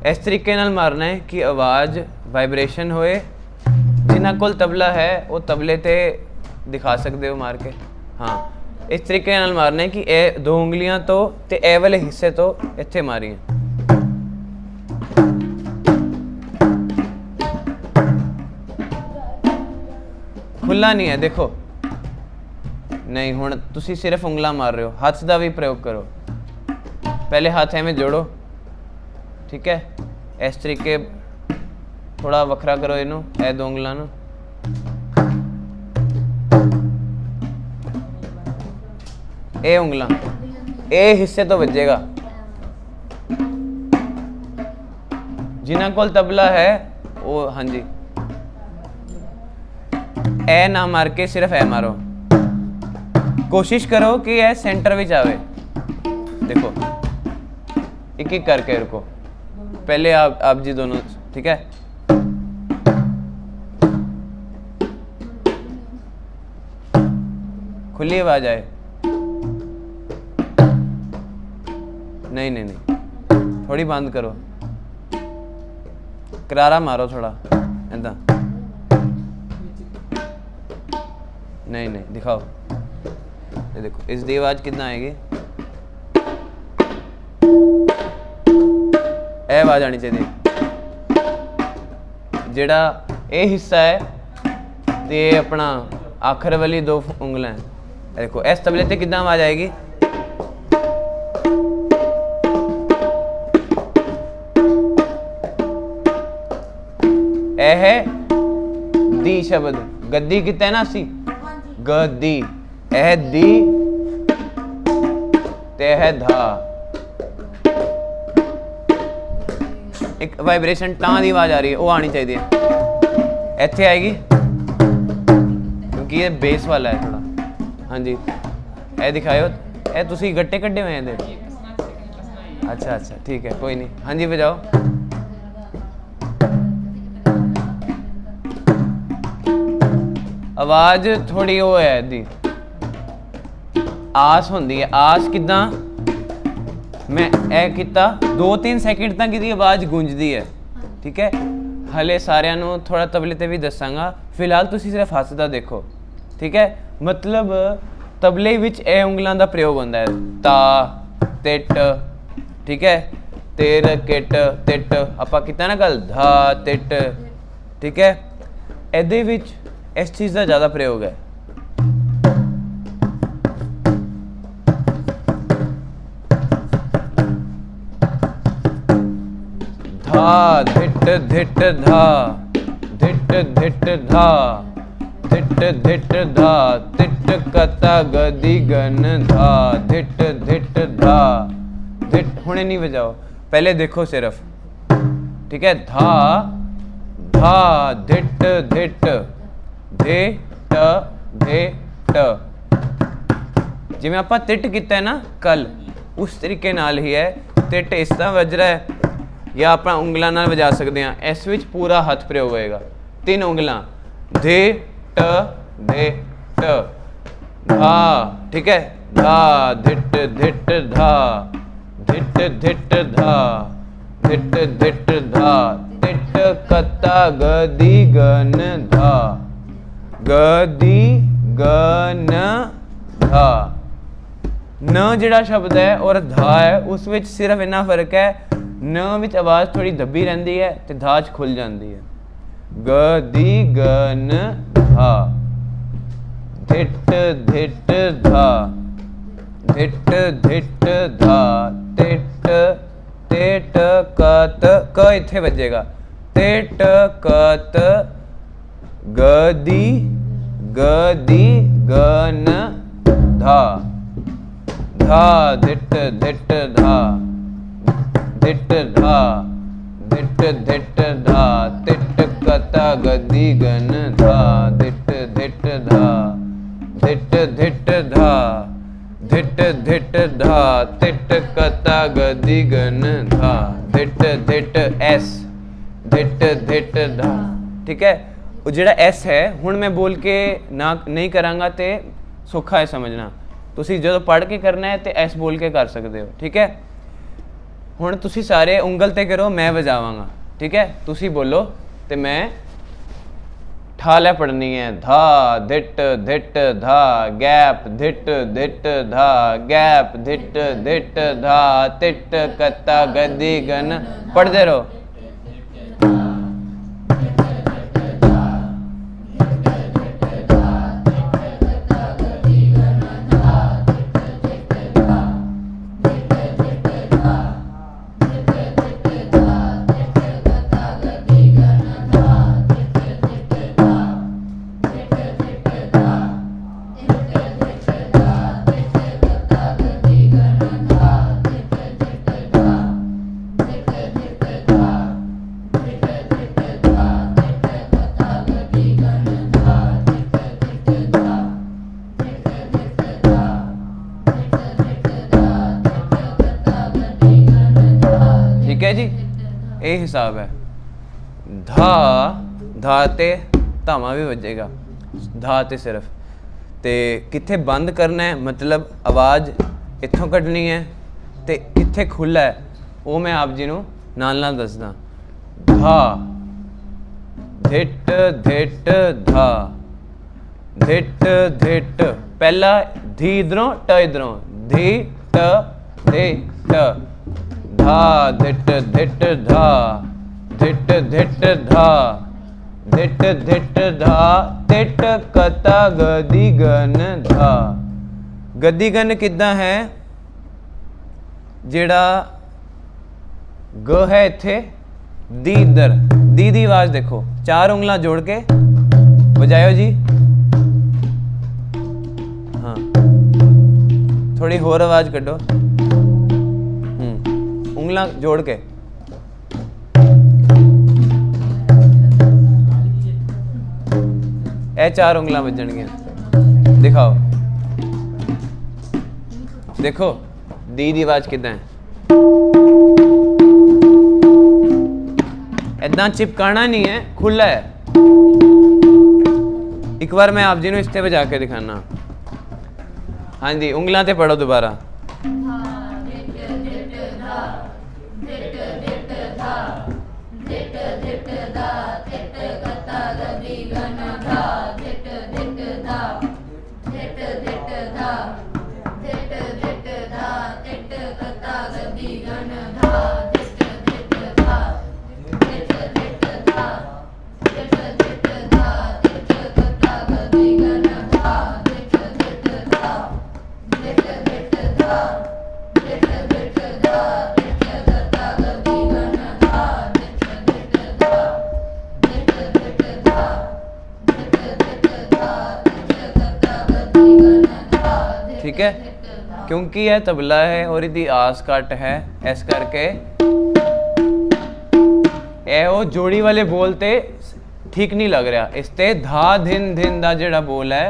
इस तरीके नाल मारना है कि आवाज़ वाइब्रेशन होए। जिन्हां कोल तबला है वो तबले ते दिखा सकते हो मार के। हाँ, इस तरीके नाल मारना है कि ए 2 उंगलियां तो ते ए वाले हिस्से तो इत्थे मारिए। खुला नहीं है, देखो नहीं, हुण तुसी सिर्फ उंगलां मार रहे हो, हथ का भी प्रयोग करो। पहले हाथ एवें जोड़ो, ठीक है, इस तरीके थोड़ा वखरा करो इनू, ए 2 उंगलां नू। ए उंगलां ए हिस्से तो बजेगा। जिन्हां कोल तबला है वो, हाँ जी, ए ना मार के सिर्फ ए मारो। कोशिश करो कि ए सेंटर विच आवे। देखो एक एक करके रुको, पहले आप जी दोनों, ठीक है। खुली आवाज आए, नहीं नहीं नहीं, थोड़ी बंद करो, करारा मारो थोड़ा ऐदा, नहीं नहीं दिखाओ। ये देखो इसकी आवाज कितना आएगी, ए आवाज आनी चाहिए। जेड़ा ये हिस्सा है ते अपना आखिर वाली 2 उंगलें हैं, देखो इस तबले ते कितना आवाज आएगी। ए है दी शब्द, गद्दी कितना है ना सी, गद्दी, ए दी ते है धा। एक वाइब्रेशन टां की आवाज आ रही है, वो आनी चाहिए, इत्थे आएगी क्योंकि ये बेस वाला है थोड़ा। हाँ जी, ए दिखाओ, ए तुसी गट्टे कड्डे हुए हैं। अच्छा अच्छा ठीक है, कोई नहीं। हाँ जी बजाओ। आवाज थोड़ी वो है दी आस होंदी है। आस किदा मैं ए किता 2-3 सेकंड तक इसकी आवाज गूंजती है, ठीक है। हले सारिਆਂ ਨੂੰ थोड़ा तबले ते भी दसांगा, फिलहाल तुसी सिर्फ हੱਥ ਦਾ देखो, ठीक है। मतलब तबले विच ए उंगलां ਦਾ प्रयोग ਹੁੰਦਾ है, ता तिट, ठीक है, तेर किट तिट, ਆਪਾਂ ਕੀਤਾ ना गल धा तिट, ठीक है। ਇਹਦੇ ਵਿੱਚ इस चीज़ का ज़्यादा प्रयोग है। धा धिट धिट धा, धिट धिट धा, धिट धिट धा, तिट कता गदी गन धा, धिट धिट धा, धिट। हुणे नहीं बजाओ, पहले देखो सिर्फ, ठीक है। धा धा धिट धिट, धे ट धे ट, जिवें आपां तिट कीता है ना कल, उस तरीके नाल ही है। तिट इस तरह वज रहा है या आप उंगलों नाल वजा सकते हैं। इस विच पूरा हथ प्रयोग होएगा, 3 उंगलां, धे ट धे ट, धा, ठीक है। धा धिट धिट धा, धिट धिट धा, धिट धिट धा, तिट कता गदी गन धा, गदी गन धा। न जिहड़ा शब्द है और धा है उस विच सिर्फ इन्ना फर्क है, न विच आवाज़ थोड़ी दबी रहती है तो धा च खुल जाती है। गदी गन धा, धिट धिट धा, धिट धिट धा, तिट तिट कत, क इत्थे बजेगा, तिट कत गदी गदी गन धा, धा धिट धिट धा, धिट धा, धिट धिट धा, तिट कता गदी गन धा, धिट धिट धा, धिट धिट धा, धिट धिट धा, तिट कता गदी गन धा, धिट धिट एस, धिट धिट धा, ठीक है। वो जिहड़ा एस है हुण मैं बोल के ना नहीं करांगा तो सौखा है समझना। तुसी जो पढ़ के करना है तो एस बोल के कर सकते हो, ठीक है। हुण तुसी सारे उंगल ते करो, मैं वजावांगा, ठीक है? तुसी बोलो ते मैं ठाले पढ़नी है। धा धिट धिट धा गैप धिट धिट धा गैप धिट धिट धा तिट कत्ता गद्दी गन, पढ़ते रहो। ठीक है जी, ये हिसाब है। धा धा ते धामा भी बजेगा, धा ते सिर्फ ते कित्थे बंद करना है, मतलब आवाज़ इत्थों कड्ढनी है ते कित्थे खुला है वो मैं आप जी नूं नाल नाल दसदा। धा धिट धिट धा धिट धिट, पहला धी इधरों ट इधरों, धी ट धी ट, धा धिट धिट धा धिट धिट धा धिट धिट धा तिट कता गदी गन धा। गदी गन किद्दां है, जेड़ा ग है इत्थे, दी इधर, दी दी आवाज देखो, 4 उंगलां जोड़ के बजायो जी। हाँ थोड़ी होर आवाज कड्डो, उंगलां जोड़ के, ए 4 उंगलां बजणगियां, दिखाओ, देखो दी दी आवाज किदां है। इदां चिपकाना नहीं है, खुला है। एक बार मैं आप जी नूं इस ते बजा के दिखाना। हाँ जी, उंगलां ते पढ़ो दोबारा। ठीक है, क्योंकि यह तबला है और यदि आस कट है, इस करके ए वो जोड़ी वाले बोल ते ठीक नहीं लग रहा। इस ते धा धिन धिन दा जेड़ा बोल है,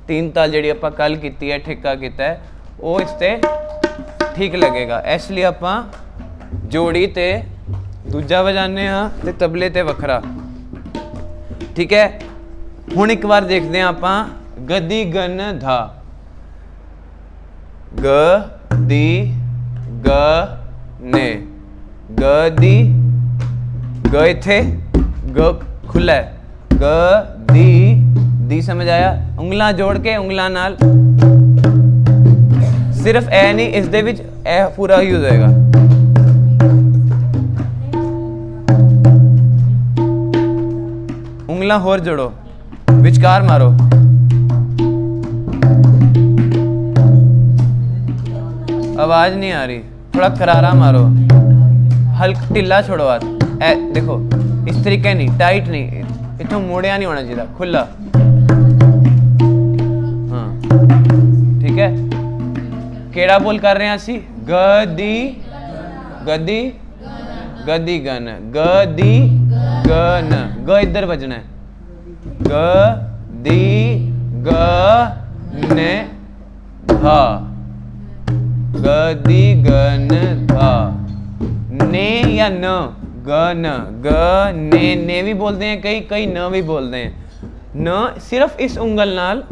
3 ताल जेड़ी आपां कल कीती है, ठेका कीता है, वो इस ते ठीक लगेगा। इसलिए आपां जोड़ी ते दूजा बजाने हाँ ते तबले ते वखरा। ठीक है, हुण एक बार देखते हैं आपां गदी गन धा। ग दी ग ने, ग दी, ग इथे, ग खुला है, ग दी समझ आया। उंगलां जोड़ के उंगलां नाल, सिर्फ ए नहीं, इस दे विच ए पूरा यूज होएगा। उंगलां होर जोड़ो, विचकार मारो, आवाज नहीं आ रही, थोड़ा करारा मारो, हल्का ढिला छोड़ो हाथ। ए देखो इस तरीके नहीं, टाइट नहीं, इथों मोड़िया नहीं होना चाहिए, खुला। हाँ ठीक है, केड़ा बोल कर रहे हैं असी? गदी गदी गदी गन, गदी गन, ग इधर बजना है, गदी गन धा, गदी गन धा। ने या न, गन, ग ने भी बोलते हैं कई, कई न भी बोलते हैं। न सिर्फ इस उंगल नाल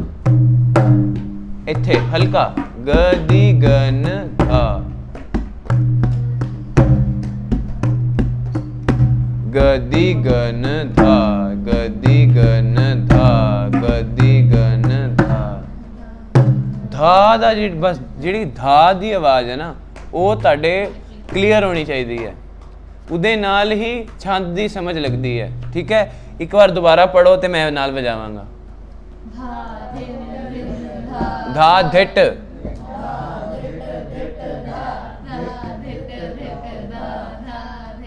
इत्थे हल्का, गदी गन धा। गदी गन धा, गदी गन धा, गदी गन धा। धा दा बस जिहड़ी धा दी आवाज़ है ना वो तुहाडे क्लीयर होनी चाहिए है, उहदे नाल ही छंद दी समझ लगती है। ठीक है, एक बार दोबारा पढ़ो तो मैं नाल बजावांगा। धा धिट,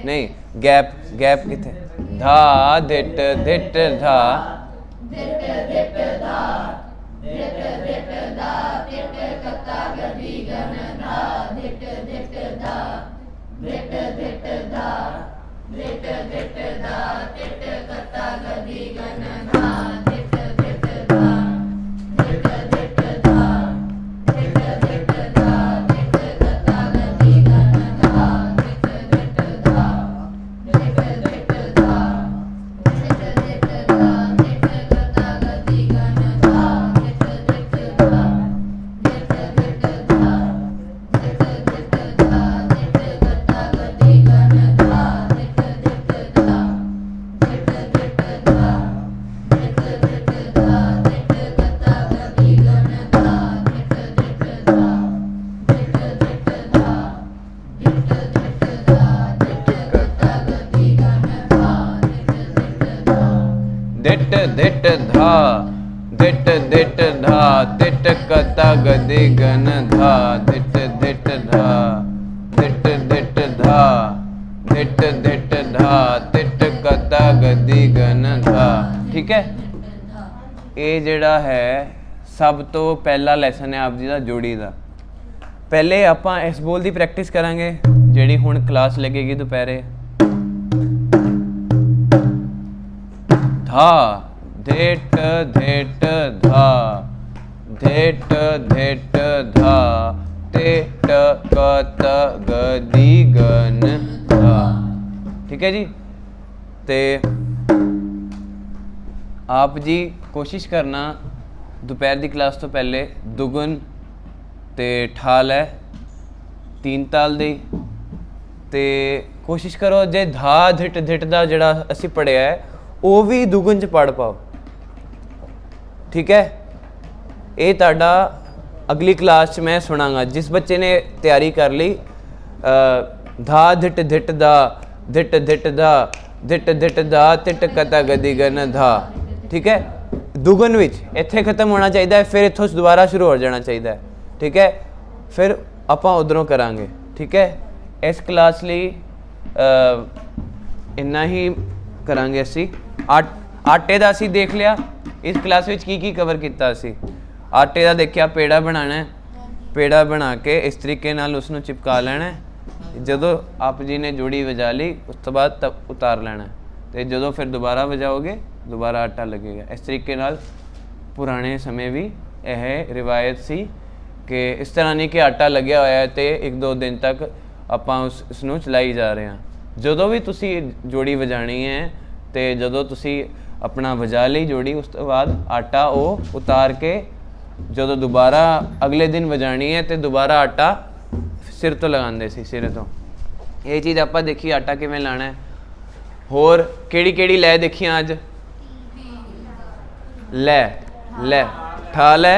नहीं गैप, गैप किथे, धा धिट धिट धा, धिट धिट धा, धिट धिट धा, तिट कता गदी गन धा, धिट धिट धा, धिट धिट धा, धिट धिट धा, तिट कता गदी गन धा। ठीक है, ये जिहड़ा है सब तो पहला लैसन है आप जी दा जोड़ी दा। पहले आपां इस बोल दी प्रैक्टिस करांगे जिहड़ी हुण क्लास लगेगी दोपहरे। धा धिट धिट धा, धिट धिट धा, तिट कत गदी गन धा। ठीक है जी, ते आप जी कोशिश करना दोपहर की क्लास तो पहले दुगन ते ठाल है तीन ताल दी, ते कोशिश करो जे धा धिट धिट दा जिहड़ा असी पढ़िया है वो भी दुगन च पढ़ पाओ। ठीक है, ये तुहाडा अगली क्लास च मैं सुनांगा। जिस बच्चे ने तैयारी कर ली धा धिट धिट दा, धिट धिट दा, धिट धिट दा, तिट कता गदी गन धा। ठीक है, दुगन विच इत्थे खत्म होना चाहिए, फिर इत्थों दोबारा शुरू हो जाना चाहिए। ठीक है, फिर आपां उधरों करांगे। ठीक है, इस क्लास लई इन्ना ही करांगे असी। आटे का असी देख लिया इस क्लास में की कवर किया असी। आटे का देखिया पेड़ा बनाना है, पेड़ा बना के इस तरीके नाल उसनों चिपका लेना है। जदों आप जी ने जोड़ी वजा ली उस तो बाद तब उतार लेना है, तो जदों फिर दोबारा वजाओगे दोबारा आटा लगेगा। इस तरीके नाल पुराने समय भी यह रिवायत सी कि इस तरह नहीं कि आटा लग्या होया है तो एक दो दिन तक आपां उसनों चलाई जा रहे हैं। जदों भी तुसी जोड़ी वजानी है तो जदों तुसी अपना वजा ली जोड़ी उस तो बाद आटा वो उतार के जदों दोबारा अगले दिन वजानी है तो दोबारा आटा सिर तो लगाते सी, सिर तो। ये चीज़ आप देखी आटा किवें लाना है। होर केड़ी केड़ी लै देखिए अज, लै लै ठाल है,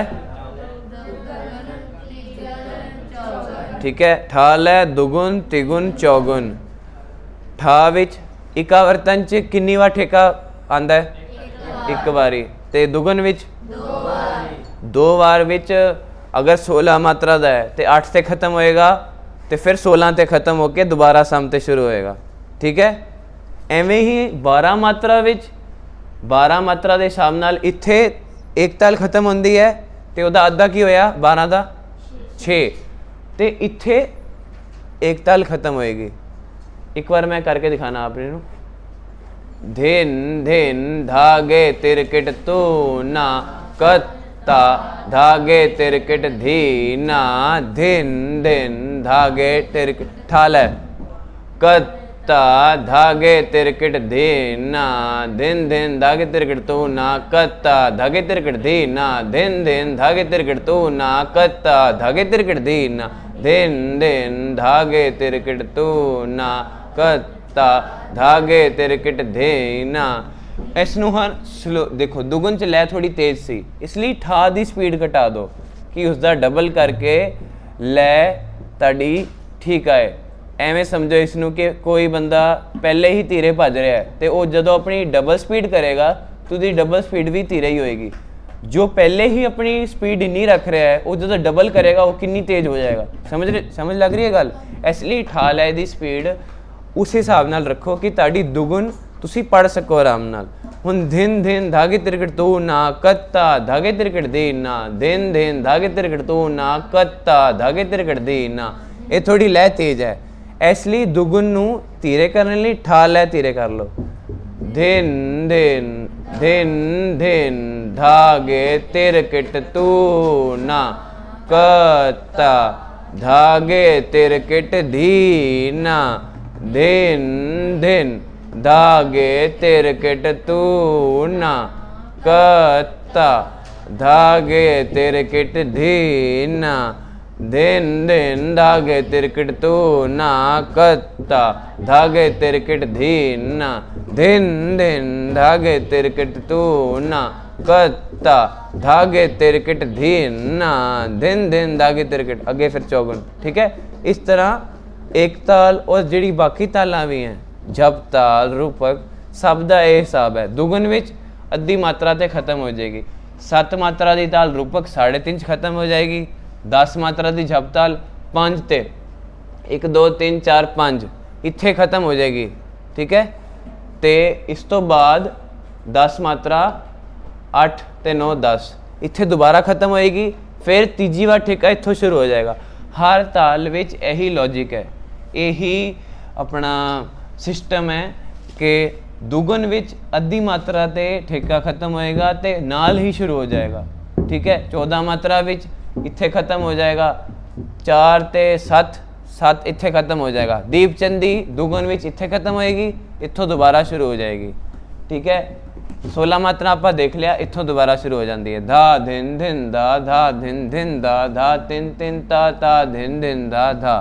ठीक है, ठाल है दुगुन तिगुन चौगुन। ठा विच इकावर्तन च कितनी बार ठेका आंदा है? एक बारी। ते दुगन विच दो बार विच अगर 16 मात्रा का है तो 8 से खत्म होएगा तो फिर 16 से खत्म होकर दोबारा सम ते शुरू होएगा। ठीक है, एवें ही 12 मात्रा विच 12 मात्रा के हिसाब नाल इत्थे एक ताल खत्म होंदी है तो उहदा अद्धा की होया 12 का 6, तो इत्थे एक ताल खत्म होएगी। एक बार मैं करके दिखाना आपने। धिन धिन धागे तिरकिट तू ना कत्ता धागे तिरकिट धीना, धिन धिन धागे तिरकिट ठाल है, कत्ता धागे तिरकिट धीना, धिन धिन धागे तिरकिट तू ना कत्ता धागे तिरकिट धीना, धिन धिन धागे तिरकिट तू ना कत्ता धागे तिरकिट धीना, धिन धिन धागे तिरकिट तू ना कत्ता ता धागे तिरकिट धेना। इस नूं हर स्लो देखो, दुगन च लै थोड़ी तेज सी, इसलिए ठा दी स्पीड घटा दो कि उसका डबल करके लै ताड़ी ठीक आए। एवें समझो इसनूं कि कोई बंदा पहले ही धीरे भज रहा है तो वो जदों अपनी डबल स्पीड करेगा तो उसकी डबल स्पीड भी धीरे ही होएगी। जो पहले ही अपनी स्पीड इन्नी रख रहा है वो जो डबल करेगा वो कितनी तेज हो जाएगा। समझ लग रही है गल? इसलिए ठा लै दी स्पीड उस हिसाब नाल रखो कि ताड़ी दुगुन तुसी पढ़ सको आराम नाल। हुण धिन धिन धागे तिरकट तू ना कत्ता धागे तिरकट दी ना, धिन धिन धागे तिरकट तू ना कत्ता धागे तिरकट दी ना। ये थोड़ी लय तेज है, इसलिए दुगुन नूं धीरे करने लिए ठा लै धीरे कर लो। धिन धिन धिन धिन धागे तिरकट तू ना कत्ता धागे तिरकट धी ना, धिन धिन धागे तिरकट तू ना कत्ता धागे तिरकट धी ना, धिन धिन धागे तिरकट तू ना कत्ता धागे तिरकट धी ना, धिन धिन धागे तिरकट तू ना कत्ता धागे तिरकट धी ना, धिन धिन धागे तिरकट। अगे फिर चौगुन। ठीक है, इस तरह एक ताल और जिहड़ी बाकी तालां भी हैं जप ताल रूपक सब का यह हिसाब है। दुगन विच अद्धी मात्रा ते खत्म हो जाएगी, 7 मात्रा की ताल रूपक 3.5 खत्म हो जाएगी, 10 मात्रा की जप ताल 5 ते 1 2 3 4 5 इत्थे खत्म हो जाएगी। ठीक है, तो इस तो बाद 10 मात्रा 8 ते 9 10 इत्थे दोबारा खत्म होएगी, फिर तीजी बार ठेका इत्थों शुरू हो जाएगा। हर ताल विच यही लॉजिक है, यही अपना सिस्टम है कि दुगन विच अद्धी मात्रा ते ठेका खत्म होएगा तो नाल ही शुरू हो जाएगा। ठीक है, 14 मात्रा विच इत्थे खत्म हो जाएगा, 4 ते 7 इत्थे खत्म हो जाएगा। दीपचंदी दुगन विच इत्थे खत्म होएगी, इत्थों दोबारा शुरू हो जाएगी। ठीक है, 16 मात्रा आप देख लिया, इत्थों दोबारा शुरू हो जाती है। धा धिन धिन धा धिन धिन धा तिन तिन ता धिन धिन धा।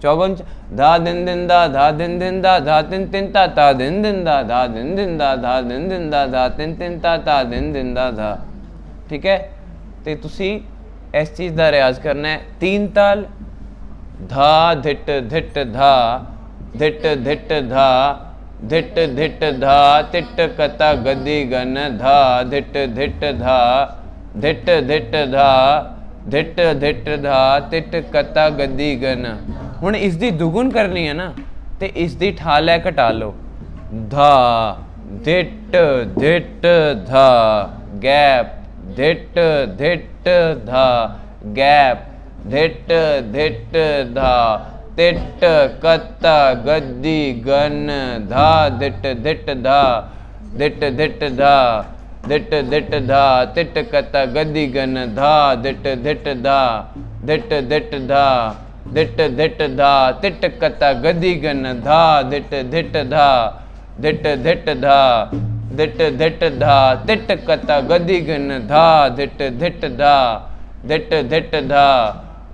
चौगुन धा धिन धिन धा धिन धिन धा तिन तिन ता धिन धिन धा धिन धिन धा धिन धिन धा तिन तिन ता धिन धिन धा। ठीक है, तो तुसी इस चीज़ का रियाज करना है। 3 ताल धा धिट धिट धा धिट धिट धा धिट धिट धा तिट कता गदी गन धा धिट धिट धा धिट धिट धा धिट धिट धा तिट कता गदी गन। हुण इसकी दुगुन करनी है ना, तो इसकी ठाल है घटा लो। धा धिट धिट धा गैप धिट धिट धा गैप धिट धिट धा तिट कत्ता गद्दी गन धा धिट धिट धा धिट धिट धा धिट धिट धा तिट कत्ता गद्दी गन धा धिट धिट धा धिट धिट धा धिट धिट धा तिट कत्ता गद्दी गन धा धिट धिट धा धिट धिट धा धिट धिट धा तिट कत्ता गद्दी गन धा धिट धिट धा धिट धिट धा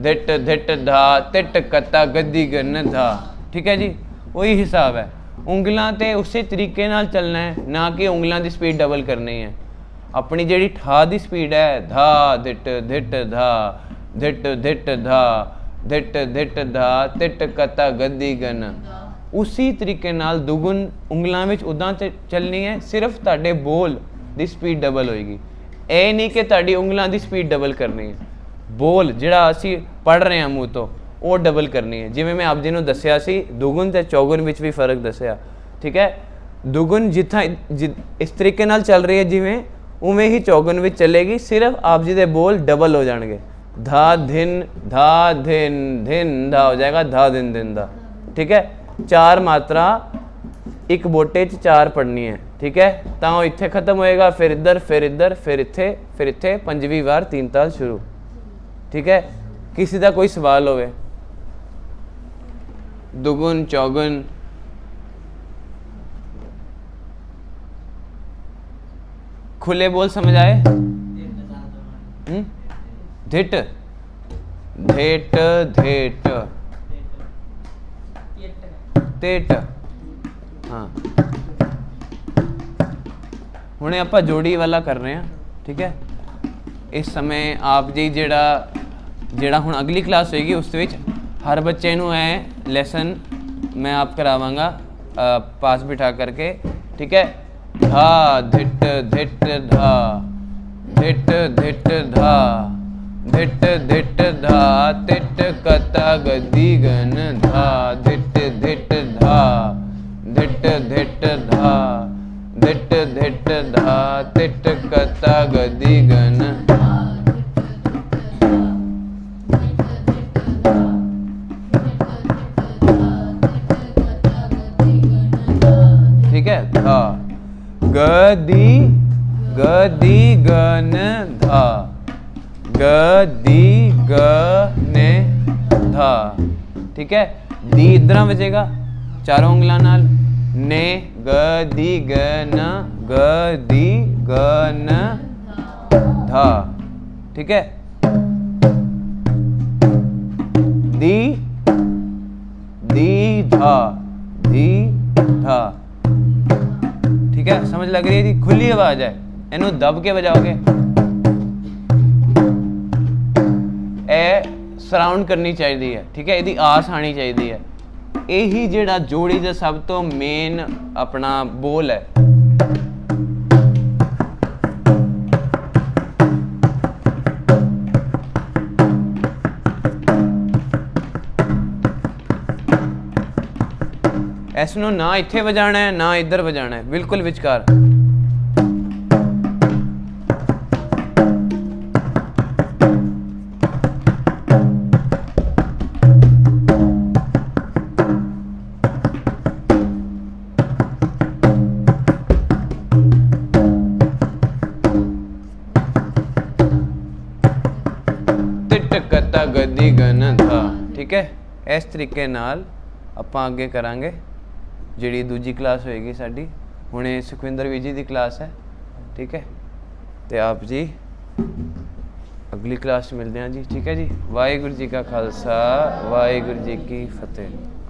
धिट धिट धा तिट कत्ता गद्दी गन धा। ठीक है जी, वही हिसाब है। उंगलों ते उसी तरीके नाल चलना है, ना कि उंगलों की स्पीड डबल करनी है। अपनी जिहड़ी ठा दी स्पीड है धा धिट धिट धा धिट धिट धा धिट धिट धा तिट कत्ता गद्दी गन, उसी तरीके नाल दुगुन उंगलों में उदां चलनी है। सिर्फ तुहाडे बोल की स्पीड डबल होएगी, ये नहीं कि तुहाडी उंगलों की स्पीड डबल करनी है। बोल जिहड़ा असी पढ़ रहे हैं मूँह तो वो डबल करनी है। जिवें मैं आप जी नूं दस्सिया सी दुगुन ते चौगुन विच भी फर्क दस्सिया। ठीक है, दुगुन जिथा इस तरीके नाल चल रही है जिवें उवें ही चौगुन विच चलेगी, सिर्फ आप जी दे बोल डबल हो जाएंगे। धा धिन धिन धा हो जाएगा धा धिन धिन धा। ठीक है, 4 मात्रा एक बोटे 4 पढ़नी है। ठीक है, तो इत्थे खत्म होएगा, फिर इधर फिर इधर फिर इत्थे 5वीं बार 3 ताल शुरू। ठीक है, किसी का कोई सवाल होवे? दुगुन चौगुन खुले बोल समझ आए? धिट धेट धेट तेट हाँ हुणे आपां जोड़ी वाला कर रहे हैं, ठीक है। इस समय आप जी ਜਿਹੜਾ ਹੁਣ अगली क्लास होएगी उस विच हर बच्चे नूं ऐ लैसन मैं आप करावांगा पास बिठा करके, ठीक है। धा धिट धिट धा, धिट धिट धा, धिट धिट धा, तिट कता गदी गन धा, धिट धिट धा, धिट धिट धा, धिट धिट धा, तिट कता गदी गन। ठीक है। धा गदी गदी गन धा, गदी गने धा, ठीक है। दी इधर बजेगा चारों उंगलों नाल, ने गदी गन, गदी गन धा, ठीक है। दी दी धा, दी धा, ठीक है। समझ लग रही है जी, खुली आवाज है, इनू दब के बजाओगे ए सराउंड करनी चाहिए है, ठीक है। यदि आस आनी चाहिए है। यही जेड़ा जोड़ी का सब तो मेन अपना बोल है। इसनों ना इत्थे बजाना है ना इधर बजाना है, बिल्कुल विचकार। तिटकता गदी गन धा, ठीक है। इस तरीके नाल आपां अगे करांगे। जिहड़ी दूजी क्लास होएगी साडी, हुणे Sukhvinder we ji the class है, ठीक है। ते आप जी अगली क्लास मिलते हैं जी, ठीक है जी। वाहिगुरू जी का खालसा, वाहिगुरू जी की फतेह।